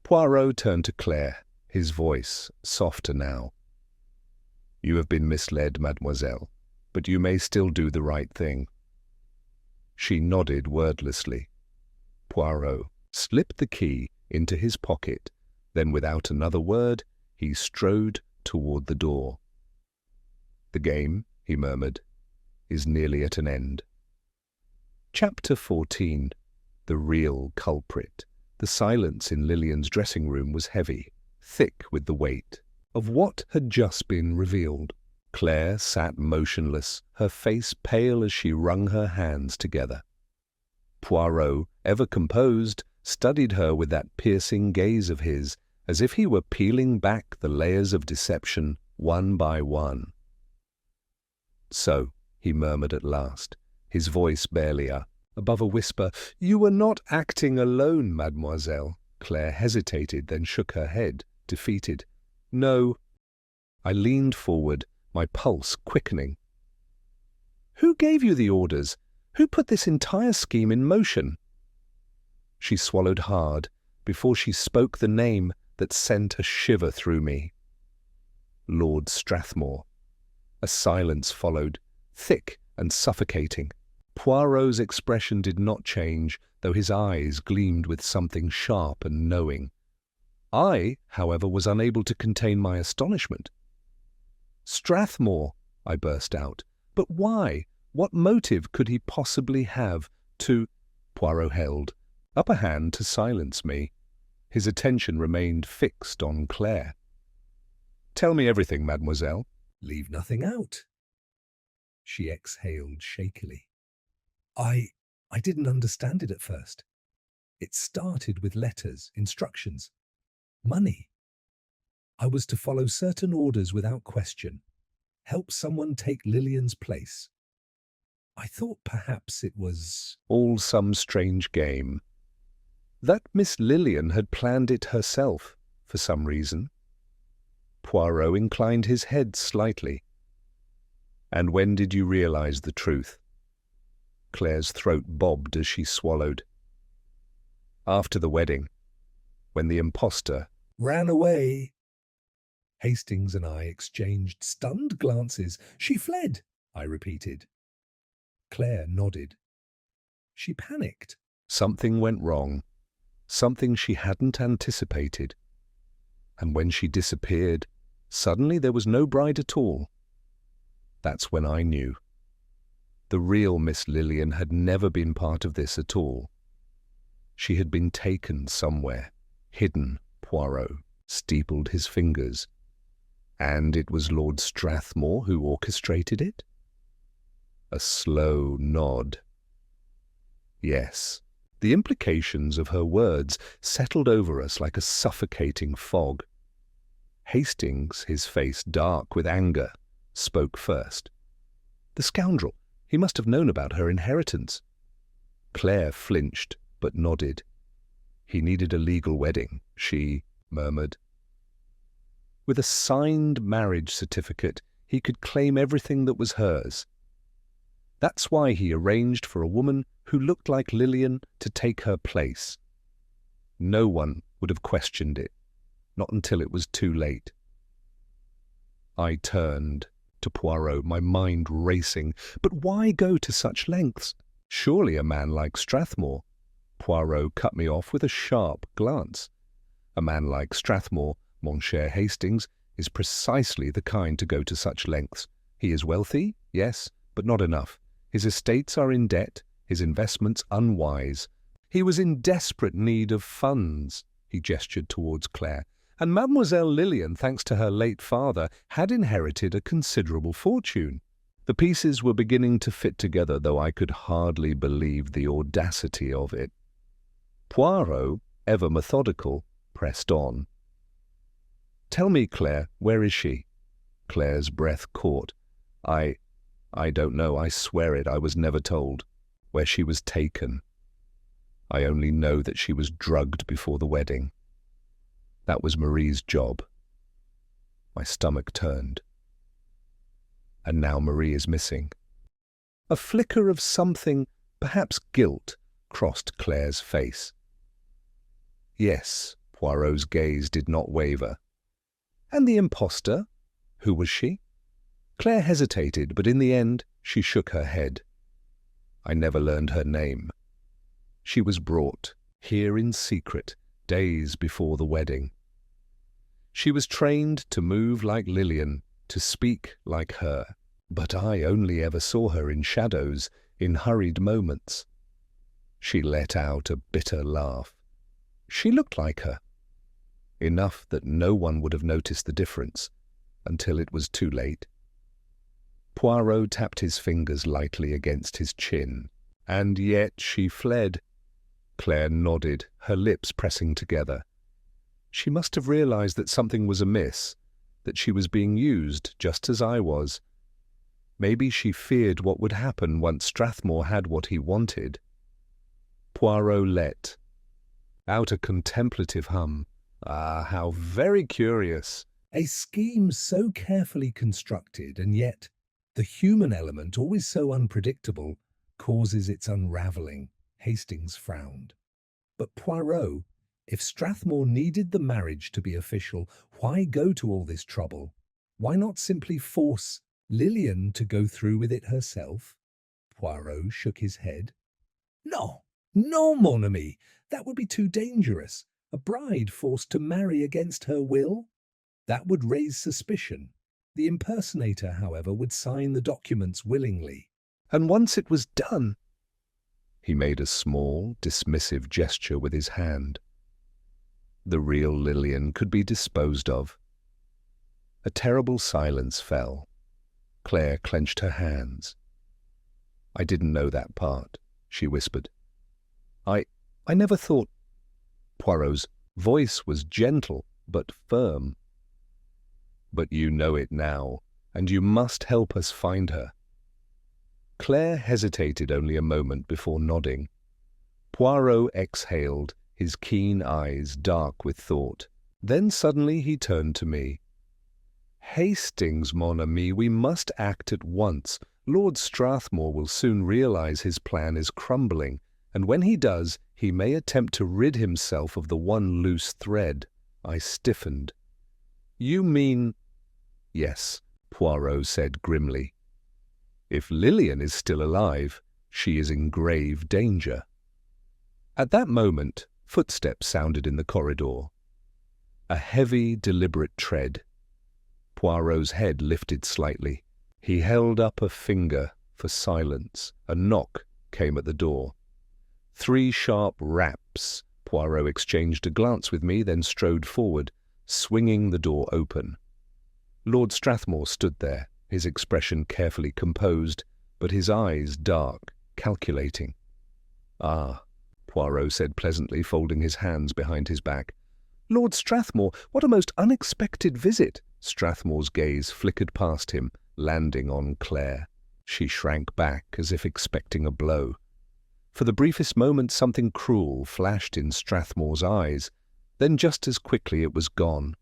Poirot turned to Claire, his voice softer now. "You have been misled, mademoiselle, but you may still do the right thing." She nodded wordlessly. Poirot slipped the key into his pocket, then without another word, he strode toward the door. "The game," he murmured, "is nearly at an end." Chapter 14. The real culprit. The silence in Lillian's dressing room was heavy, thick with the weight of what had just been revealed. Claire sat motionless, her face pale as she wrung her hands together. Poirot, ever composed, studied her with that piercing gaze of his, as if he were peeling back the layers of deception one by one. "So," he murmured at last, his voice barely above a whisper, "you were not acting alone, mademoiselle." Claire hesitated, then shook her head, defeated. "No." I leaned forward, my pulse quickening. "Who gave you the orders? Who put this entire scheme in motion?" She swallowed hard before she spoke the name that sent a shiver through me. "Lord Strathmore." A silence followed, thick and suffocating. Poirot's expression did not change, though his eyes gleamed with something sharp and knowing. I, however, was unable to contain my astonishment. "Strathmore!" I burst out. "But why? What motive could he possibly have to—" Poirot held up a hand to silence me. His attention remained fixed on Claire. "Tell me everything, mademoiselle." Leave nothing out." She exhaled shakily. I didn't understand it at first. It started with letters, instructions, money. I was to follow certain orders without question, help someone take Lillian's place. I thought perhaps it was All some strange game. That Miss Lillian had planned it herself, for some reason. Poirot inclined his head slightly. "And when did you realize the truth?" Claire's throat bobbed as she swallowed. "After the wedding, when the impostor—" ran away. Hastings and I exchanged stunned glances. "She fled," I repeated. Claire nodded. She panicked. Something went wrong, something she hadn't anticipated. And when she disappeared, suddenly there was no bride at all. That's when I knew. The real Miss Lillian had never been part of this at all. She had been taken somewhere, hidden. Poirot steepled his fingers. And it was Lord Strathmore who orchestrated it? A slow nod. Yes, the implications of her words settled over us like a suffocating fog. Hastings, his face dark with anger, spoke first. The scoundrel! He must have known about her inheritance. Claire flinched, but nodded. He needed a legal wedding, she murmured. With a signed marriage certificate, he could claim everything that was hers. That's why he arranged for a woman who looked like Lillian to take her place. No one would have questioned it, not until it was too late. I turned to Poirot, my mind racing. But why go to such lengths? Surely a man like Strathmore— Poirot cut me off with a sharp glance. A man like Strathmore, mon cher Hastings, is precisely the kind to go to such lengths. He is wealthy, yes, but not enough. His estates are in debt, his investments unwise. He was in desperate need of funds, he gestured towards Claire, and Mademoiselle Lillian, thanks to her late father, had inherited a considerable fortune. The pieces were beginning to fit together, though I could hardly believe the audacity of it. Poirot, ever methodical, pressed on. "Tell me, Claire, where is she?" Claire's breath caught. I don't know, I swear it, I was never told. Where she was taken. I only know that she was drugged before the wedding. That was Marie's job. My stomach turned. And now Marie is missing. A flicker of something, perhaps guilt, crossed Claire's face. Yes, Poirot's gaze did not waver. And the impostor? Who was she? Claire hesitated, but in the end she shook her head. I never learned her name. She was brought here in secret, days before the wedding. She was trained to move like Lillian, to speak like her, but I only ever saw her in shadows, in hurried moments. She let out a bitter laugh. She looked like her. Enough that no one would have noticed the difference, until it was too late. Poirot tapped his fingers lightly against his chin. And yet she fled. Claire nodded, her lips pressing together. She must have realized that something was amiss, that she was being used just as I was. Maybe she feared what would happen once Strathmore had what he wanted. Poirot let out a contemplative hum. Ah, how very curious. A scheme so carefully constructed, and yet the human element, always so unpredictable, causes its unraveling. Hastings frowned. But Poirot, if Strathmore needed the marriage to be official, why go to all this trouble? Why not simply force Lillian to go through with it herself? Poirot shook his head. No, no, mon ami, that would be too dangerous. A bride forced to marry against her will? That would raise suspicion. The impersonator, however, would sign the documents willingly. And once it was done, he made a small, dismissive gesture with his hand. The real Lillian could be disposed of. A terrible silence fell. Claire clenched her hands. I didn't know that part, she whispered. I never thought. Poirot's voice was gentle but firm. But you know it now, and you must help us find her. Claire hesitated only a moment before nodding. Poirot exhaled, his keen eyes dark with thought. Then suddenly he turned to me. Hastings, mon ami, we must act at once. Lord Strathmore will soon realize his plan is crumbling, and when he does, he may attempt to rid himself of the one loose thread. I stiffened. You mean— Yes, Poirot said grimly. If Lillian is still alive, she is in grave danger. At that moment, footsteps sounded in the corridor. A heavy, deliberate tread. Poirot's head lifted slightly. He held up a finger for silence. A knock came at the door. 3 sharp raps. Poirot exchanged a glance with me, then strode forward, swinging the door open. Lord Strathmore stood there, his expression carefully composed, but his eyes dark, calculating. Ah, Poirot said pleasantly, folding his hands behind his back. Lord Strathmore, what a most unexpected visit! Strathmore's gaze flickered past him, landing on Claire. She shrank back as if expecting a blow. For the briefest moment something cruel flashed in Strathmore's eyes, then just as quickly it was gone.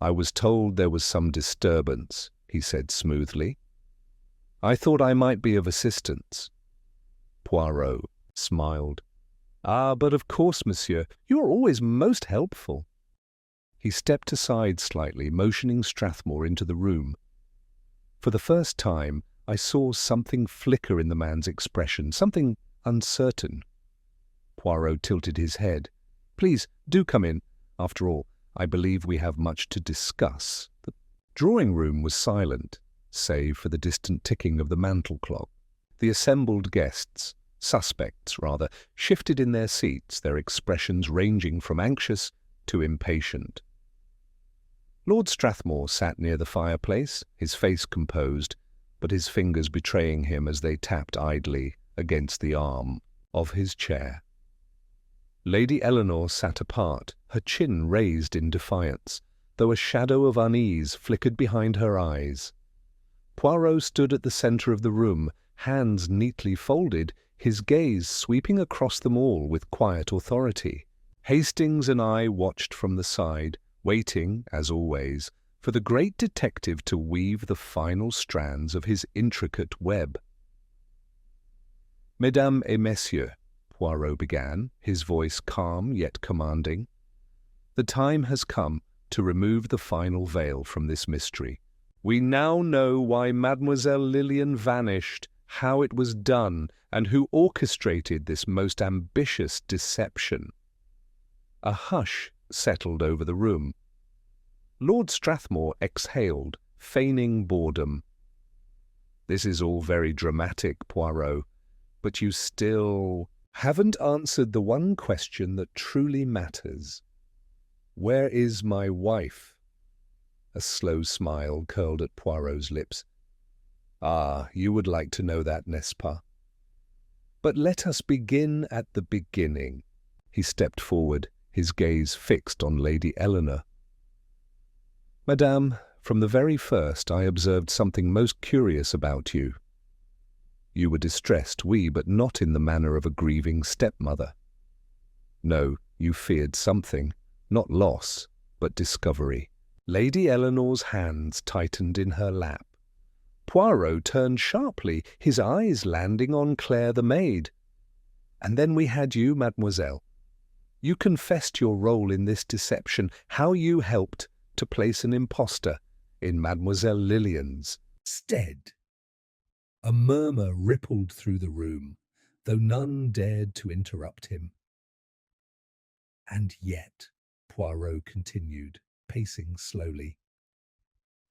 I was told there was some disturbance, he said smoothly. I thought I might be of assistance. Poirot smiled. Ah, but of course, monsieur, you are always most helpful. He stepped aside slightly, motioning Strathmore into the room. For the first time, I saw something flicker in the man's expression, something uncertain. Poirot tilted his head. Please, do come in. After all, I believe we have much to discuss. The drawing room was silent, save for the distant ticking of the mantel clock. The assembled guests, suspects rather, shifted in their seats, their expressions ranging from anxious to impatient. Lord Strathmore sat near the fireplace, his face composed, but his fingers betraying him as they tapped idly against the arm of his chair. Lady Eleanor sat apart, her chin raised in defiance, though a shadow of unease flickered behind her eyes. Poirot stood at the centre of the room, hands neatly folded, his gaze sweeping across them all with quiet authority. Hastings and I watched from the side, waiting, as always, for the great detective to weave the final strands of his intricate web. Mesdames et messieurs, Poirot began, his voice calm yet commanding, the time has come to remove the final veil from this mystery. We now know why Mademoiselle Lillian vanished, how it was done, and who orchestrated this most ambitious deception. A hush settled over the room. Lord Strathmore exhaled, feigning boredom. This is all very dramatic, Poirot, but you still haven't answered the one question that truly matters. Where is my wife? A slow smile curled at Poirot's lips. Ah, you would like to know that, n'est-ce pas? But let us begin at the beginning. He stepped forward, his gaze fixed on Lady Eleanor. Madame, from the very first I observed something most curious about you. You were distressed, oui, but not in the manner of a grieving stepmother. No, you feared something, not loss, but discovery. Lady Eleanor's hands tightened in her lap. Poirot turned sharply, his eyes landing on Claire the maid. And then we had you, mademoiselle. You confessed your role in this deception, how you helped to place an impostor in Mademoiselle Lillian's Stead. A murmur rippled through the room, though none dared to interrupt him. And yet, Poirot continued, pacing slowly,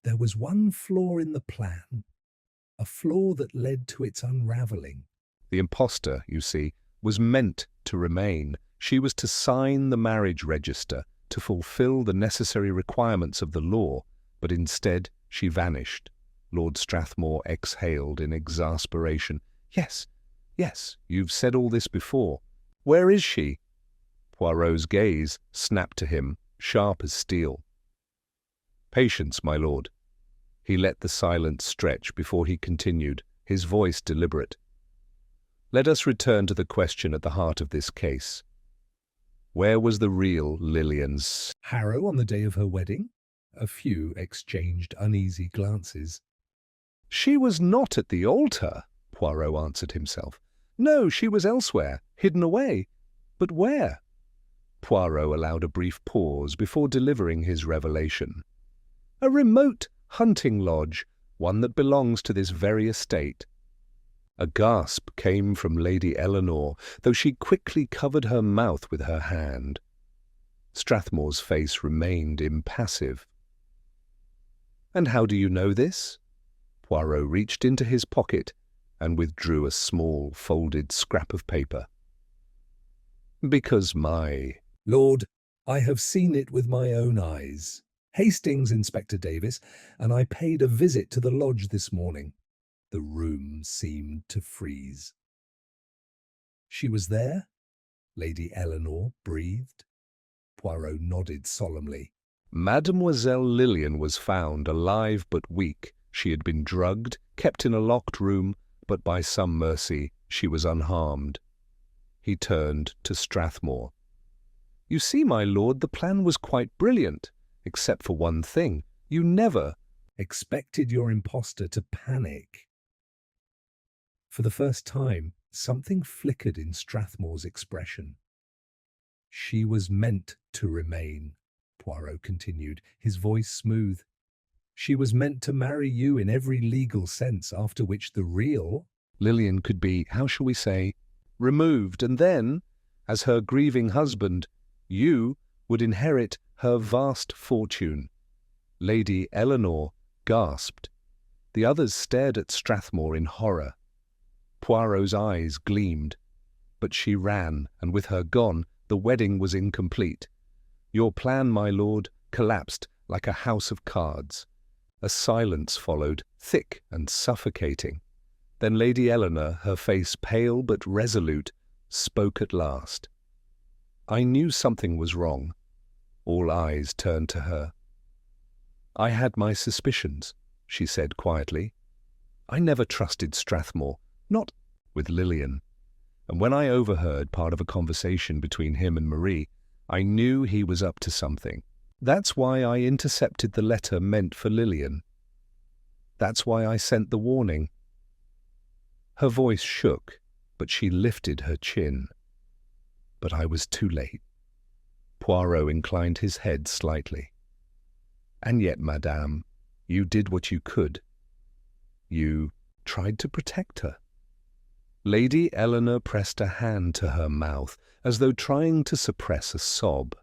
there was one flaw in the plan, a flaw that led to its unravelling. The impostor, you see, was meant to remain. She was to sign the marriage register, to fulfill the necessary requirements of the law, but instead she vanished. Lord Strathmore exhaled in exasperation. Yes, you've said all this before. Where is she? Poirot's gaze snapped to him, sharp as steel. Patience, my lord. He let the silence stretch before he continued, his voice deliberate. Let us return to the question at the heart of this case. Where was the real Lillian's? Harrow on the day of her wedding? A few exchanged uneasy glances. She was not at the altar, Poirot answered himself. No, she was elsewhere, hidden away. But where? Poirot allowed a brief pause before delivering his revelation. A remote hunting lodge, one that belongs to this very estate. A gasp came from Lady Eleanor, though she quickly covered her mouth with her hand. Strathmore's face remained impassive. And how do you know this? Poirot reached into his pocket and withdrew a small, folded scrap of paper. Because Lord, I have seen it with my own eyes. Hastings, Inspector Davis, and I paid a visit to the lodge this morning. The room seemed to freeze. She was there? Lady Eleanor breathed. Poirot nodded solemnly. Mademoiselle Lillian was found alive but weak. She had been drugged, kept in a locked room, but by some mercy she was unharmed. He turned to Strathmore. You see, my lord, the plan was quite brilliant, except for one thing. You never expected your impostor to panic. For the first time, something flickered in Strathmore's expression. She was meant to remain, Poirot continued, his voice smooth. She was meant to marry you in every legal sense, after which the real Lillian could be, how shall we say, removed, and then, as her grieving husband, you would inherit her vast fortune. Lady Eleanor gasped. The others stared at Strathmore in horror. Poirot's eyes gleamed. But she ran, and with her gone, the wedding was incomplete. Your plan, my lord, collapsed like a house of cards. A silence followed, thick and suffocating. Then Lady Eleanor, her face pale but resolute, spoke at last. I knew something was wrong. All eyes turned to her. I had my suspicions, she said quietly. I never trusted Strathmore, not with Lillian. And when I overheard part of a conversation between him and Marie, I knew he was up to something. That's why I intercepted the letter meant for Lillian. That's why I sent the warning. Her voice shook, but she lifted her chin. But I was too late. Poirot inclined his head slightly. And yet, madame, you did what you could. You tried to protect her. Lady Eleanor pressed a hand to her mouth, as though trying to suppress a sob.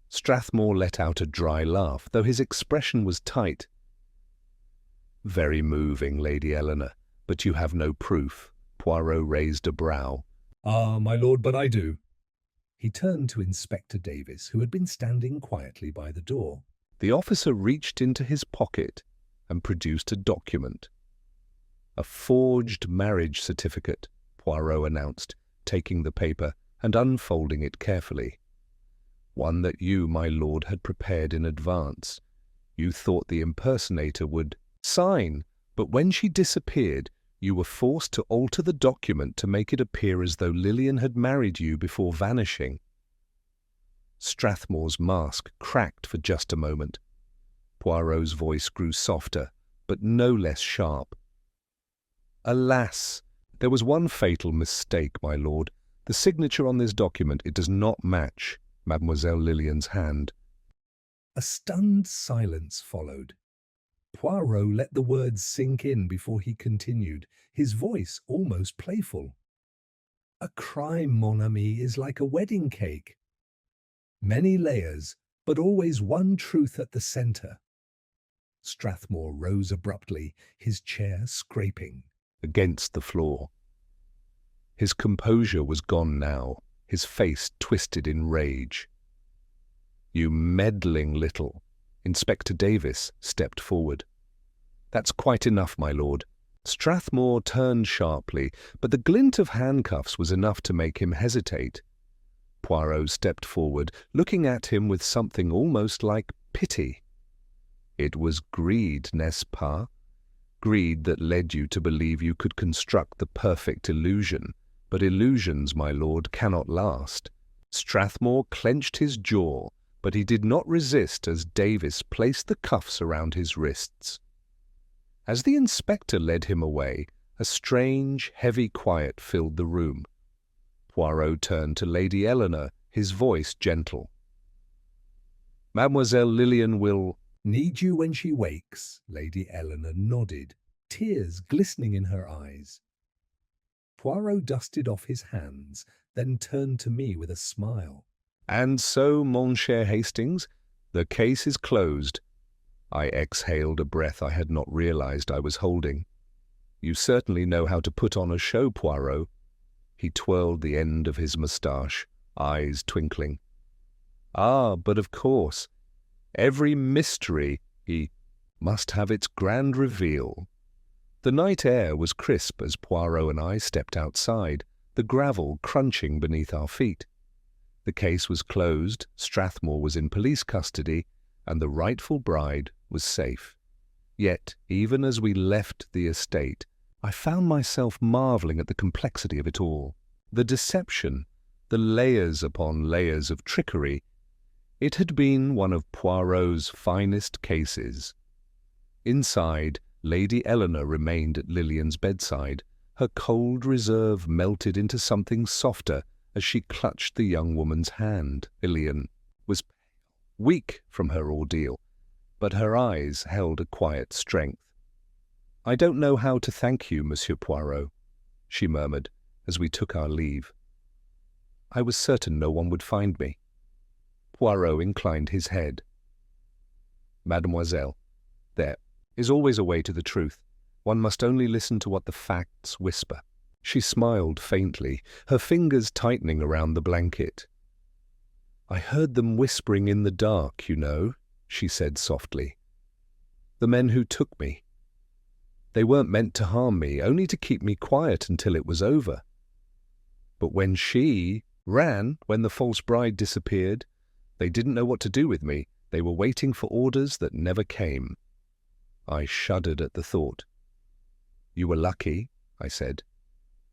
Strathmore let out a dry laugh, though his expression was tight. Very moving, Lady Eleanor, but you have no proof. Poirot raised a brow. Ah, my lord, but I do. He turned to Inspector Davis, who had been standing quietly by the door. The officer reached into his pocket and produced a document. A forged marriage certificate, Poirot announced, taking the paper and unfolding it carefully. One that you, my lord, had prepared in advance. You thought the impersonator would sign, but when she disappeared, you were forced to alter the document to make it appear as though Lillian had married you before vanishing. Strathmore's mask cracked for just a moment. Poirot's voice grew softer, but no less sharp. Alas, there was one fatal mistake, my lord. The signature on this document, it does not match Mademoiselle Lillian's hand. A stunned silence followed. Poirot let the words sink in before he continued, his voice almost playful. A crime, mon ami, is like a wedding cake. Many layers, but always one truth at the center. Strathmore rose abruptly, his chair scraping against the floor. His composure was gone now, his face twisted in rage. "You meddling little—" Inspector Davis stepped forward. "That's quite enough, my lord." Strathmore turned sharply, but the glint of handcuffs was enough to make him hesitate. Poirot stepped forward, looking at him with something almost like pity. "It was greed, n'est-ce pas? Greed that led you to believe you could construct the perfect illusion. But illusions, my lord, cannot last." Strathmore clenched his jaw, but he did not resist as Davis placed the cuffs around his wrists. As the inspector led him away, a strange, heavy quiet filled the room. Poirot turned to Lady Eleanor, his voice gentle. "Mademoiselle Lillian will—" "Need you when she wakes," Lady Eleanor nodded, tears glistening in her eyes. Poirot dusted off his hands, then turned to me with a smile. "And so, mon cher Hastings, the case is closed." I exhaled a breath I had not realized I was holding. "You certainly know how to put on a show, Poirot." He twirled the end of his moustache, eyes twinkling. "Ah, but of course, every mystery must have its grand reveal." The night air was crisp as Poirot and I stepped outside, the gravel crunching beneath our feet. The case was closed, Strathmore was in police custody, and the rightful bride was safe. Yet, even as we left the estate, I found myself marvelling at the complexity of it all. The deception, the layers upon layers of trickery. It had been one of Poirot's finest cases. Inside, Lady Eleanor remained at Lillian's bedside. Her cold reserve melted into something softer as she clutched the young woman's hand. Lillian was pale, weak from her ordeal, but her eyes held a quiet strength. "I don't know how to thank you, Monsieur Poirot," she murmured as we took our leave. "I was certain no one would find me." Poirot inclined his head. "Mademoiselle, there is always a way to the truth. One must only listen to what the facts whisper." She smiled faintly, her fingers tightening around the blanket. "I heard them whispering in the dark, you know," she said softly. "The men who took me. They weren't meant to harm me, only to keep me quiet until it was over. But when she ran, when the false bride disappeared, they didn't know what to do with me. They were waiting for orders that never came." I shuddered at the thought. "You were lucky," I said.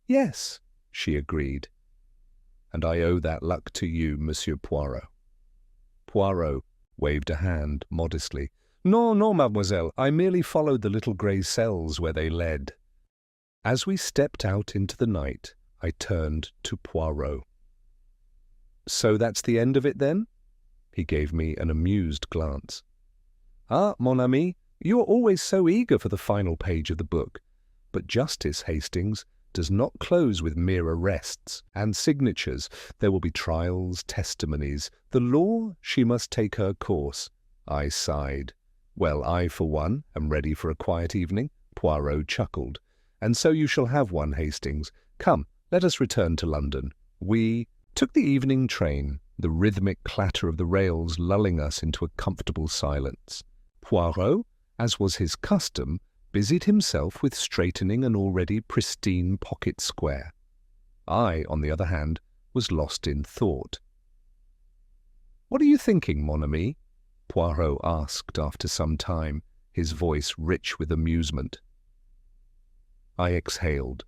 "Yes," she agreed. "And I owe that luck to you, Monsieur Poirot." Poirot waved a hand modestly. "No, no, mademoiselle, I merely followed the little grey cells where they led." As we stepped out into the night, I turned to Poirot. "So that's the end of it, then?" He gave me an amused glance. "Ah, mon ami, you are always so eager for the final page of the book. But justice, Hastings, does not close with mere arrests and signatures. There will be trials, testimonies. The law, she must take her course." I sighed. "Well, I, for one, am ready for a quiet evening." Poirot chuckled. "And so you shall have one, Hastings. Come, let us return to London." We took the evening train, the rhythmic clatter of the rails lulling us into a comfortable silence. Poirot, as was his custom, busied himself with straightening an already pristine pocket square. I, on the other hand, was lost in thought. "What are you thinking, mon ami?" Poirot asked after some time, his voice rich with amusement. I exhaled.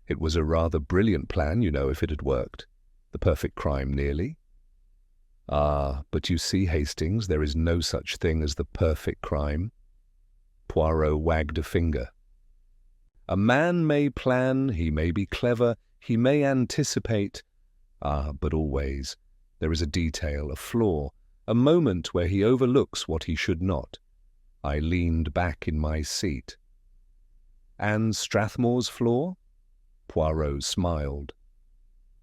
It was a rather brilliant plan, you know, if it had worked. The perfect crime, nearly. "Ah, but you see, Hastings, there is no such thing as the perfect crime." Poirot wagged a finger. "A man may plan, he may be clever, he may anticipate. Ah, but always there is a detail, a flaw, a moment where he overlooks what he should not. I leaned back in my seat. "And Strathmore's floor?" Poirot smiled.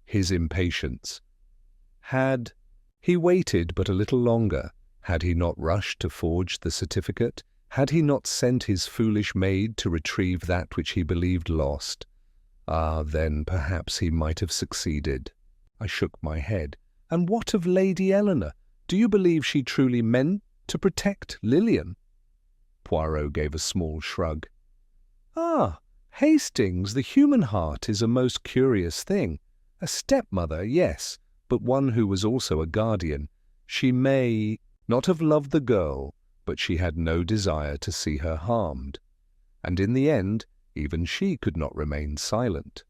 His impatience. He waited but a little longer. Had he not rushed to forge the certificate? Had he not sent his foolish maid to retrieve that which he believed lost? Then perhaps he might have succeeded. I shook my head. And what of Lady Eleanor? Do you believe she truly meant to protect Lilian? Poirot gave a small shrug. Hastings, the human heart is a most curious thing. A stepmother, yes, but one who was also a guardian. She may not have loved the girl, but she had no desire to see her harmed. And in the end, even she could not remain silent.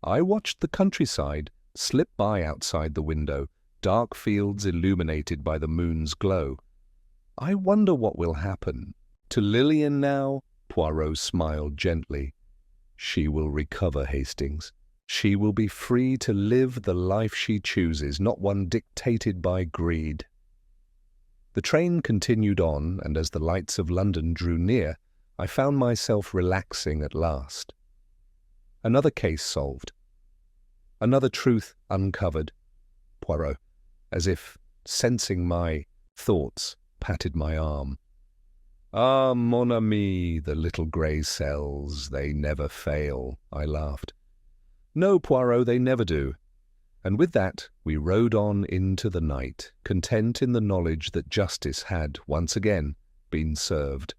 I watched the countryside slip by outside the window, dark fields illuminated by the moon's glow. I wonder what will happen. To Lilian now? Poirot smiled gently. She will recover, Hastings. She will be free to live the life she chooses, not one dictated by greed. The train continued on, and as the lights of London drew near, I found myself relaxing at last. Another case solved. Another truth uncovered. Poirot, as if sensing my thoughts, patted my arm. "Ah, mon ami, the little grey cells, they never fail," I laughed. "No, Poirot, they never do." And with that we rode on into the night, content in the knowledge that justice had, once again, been served.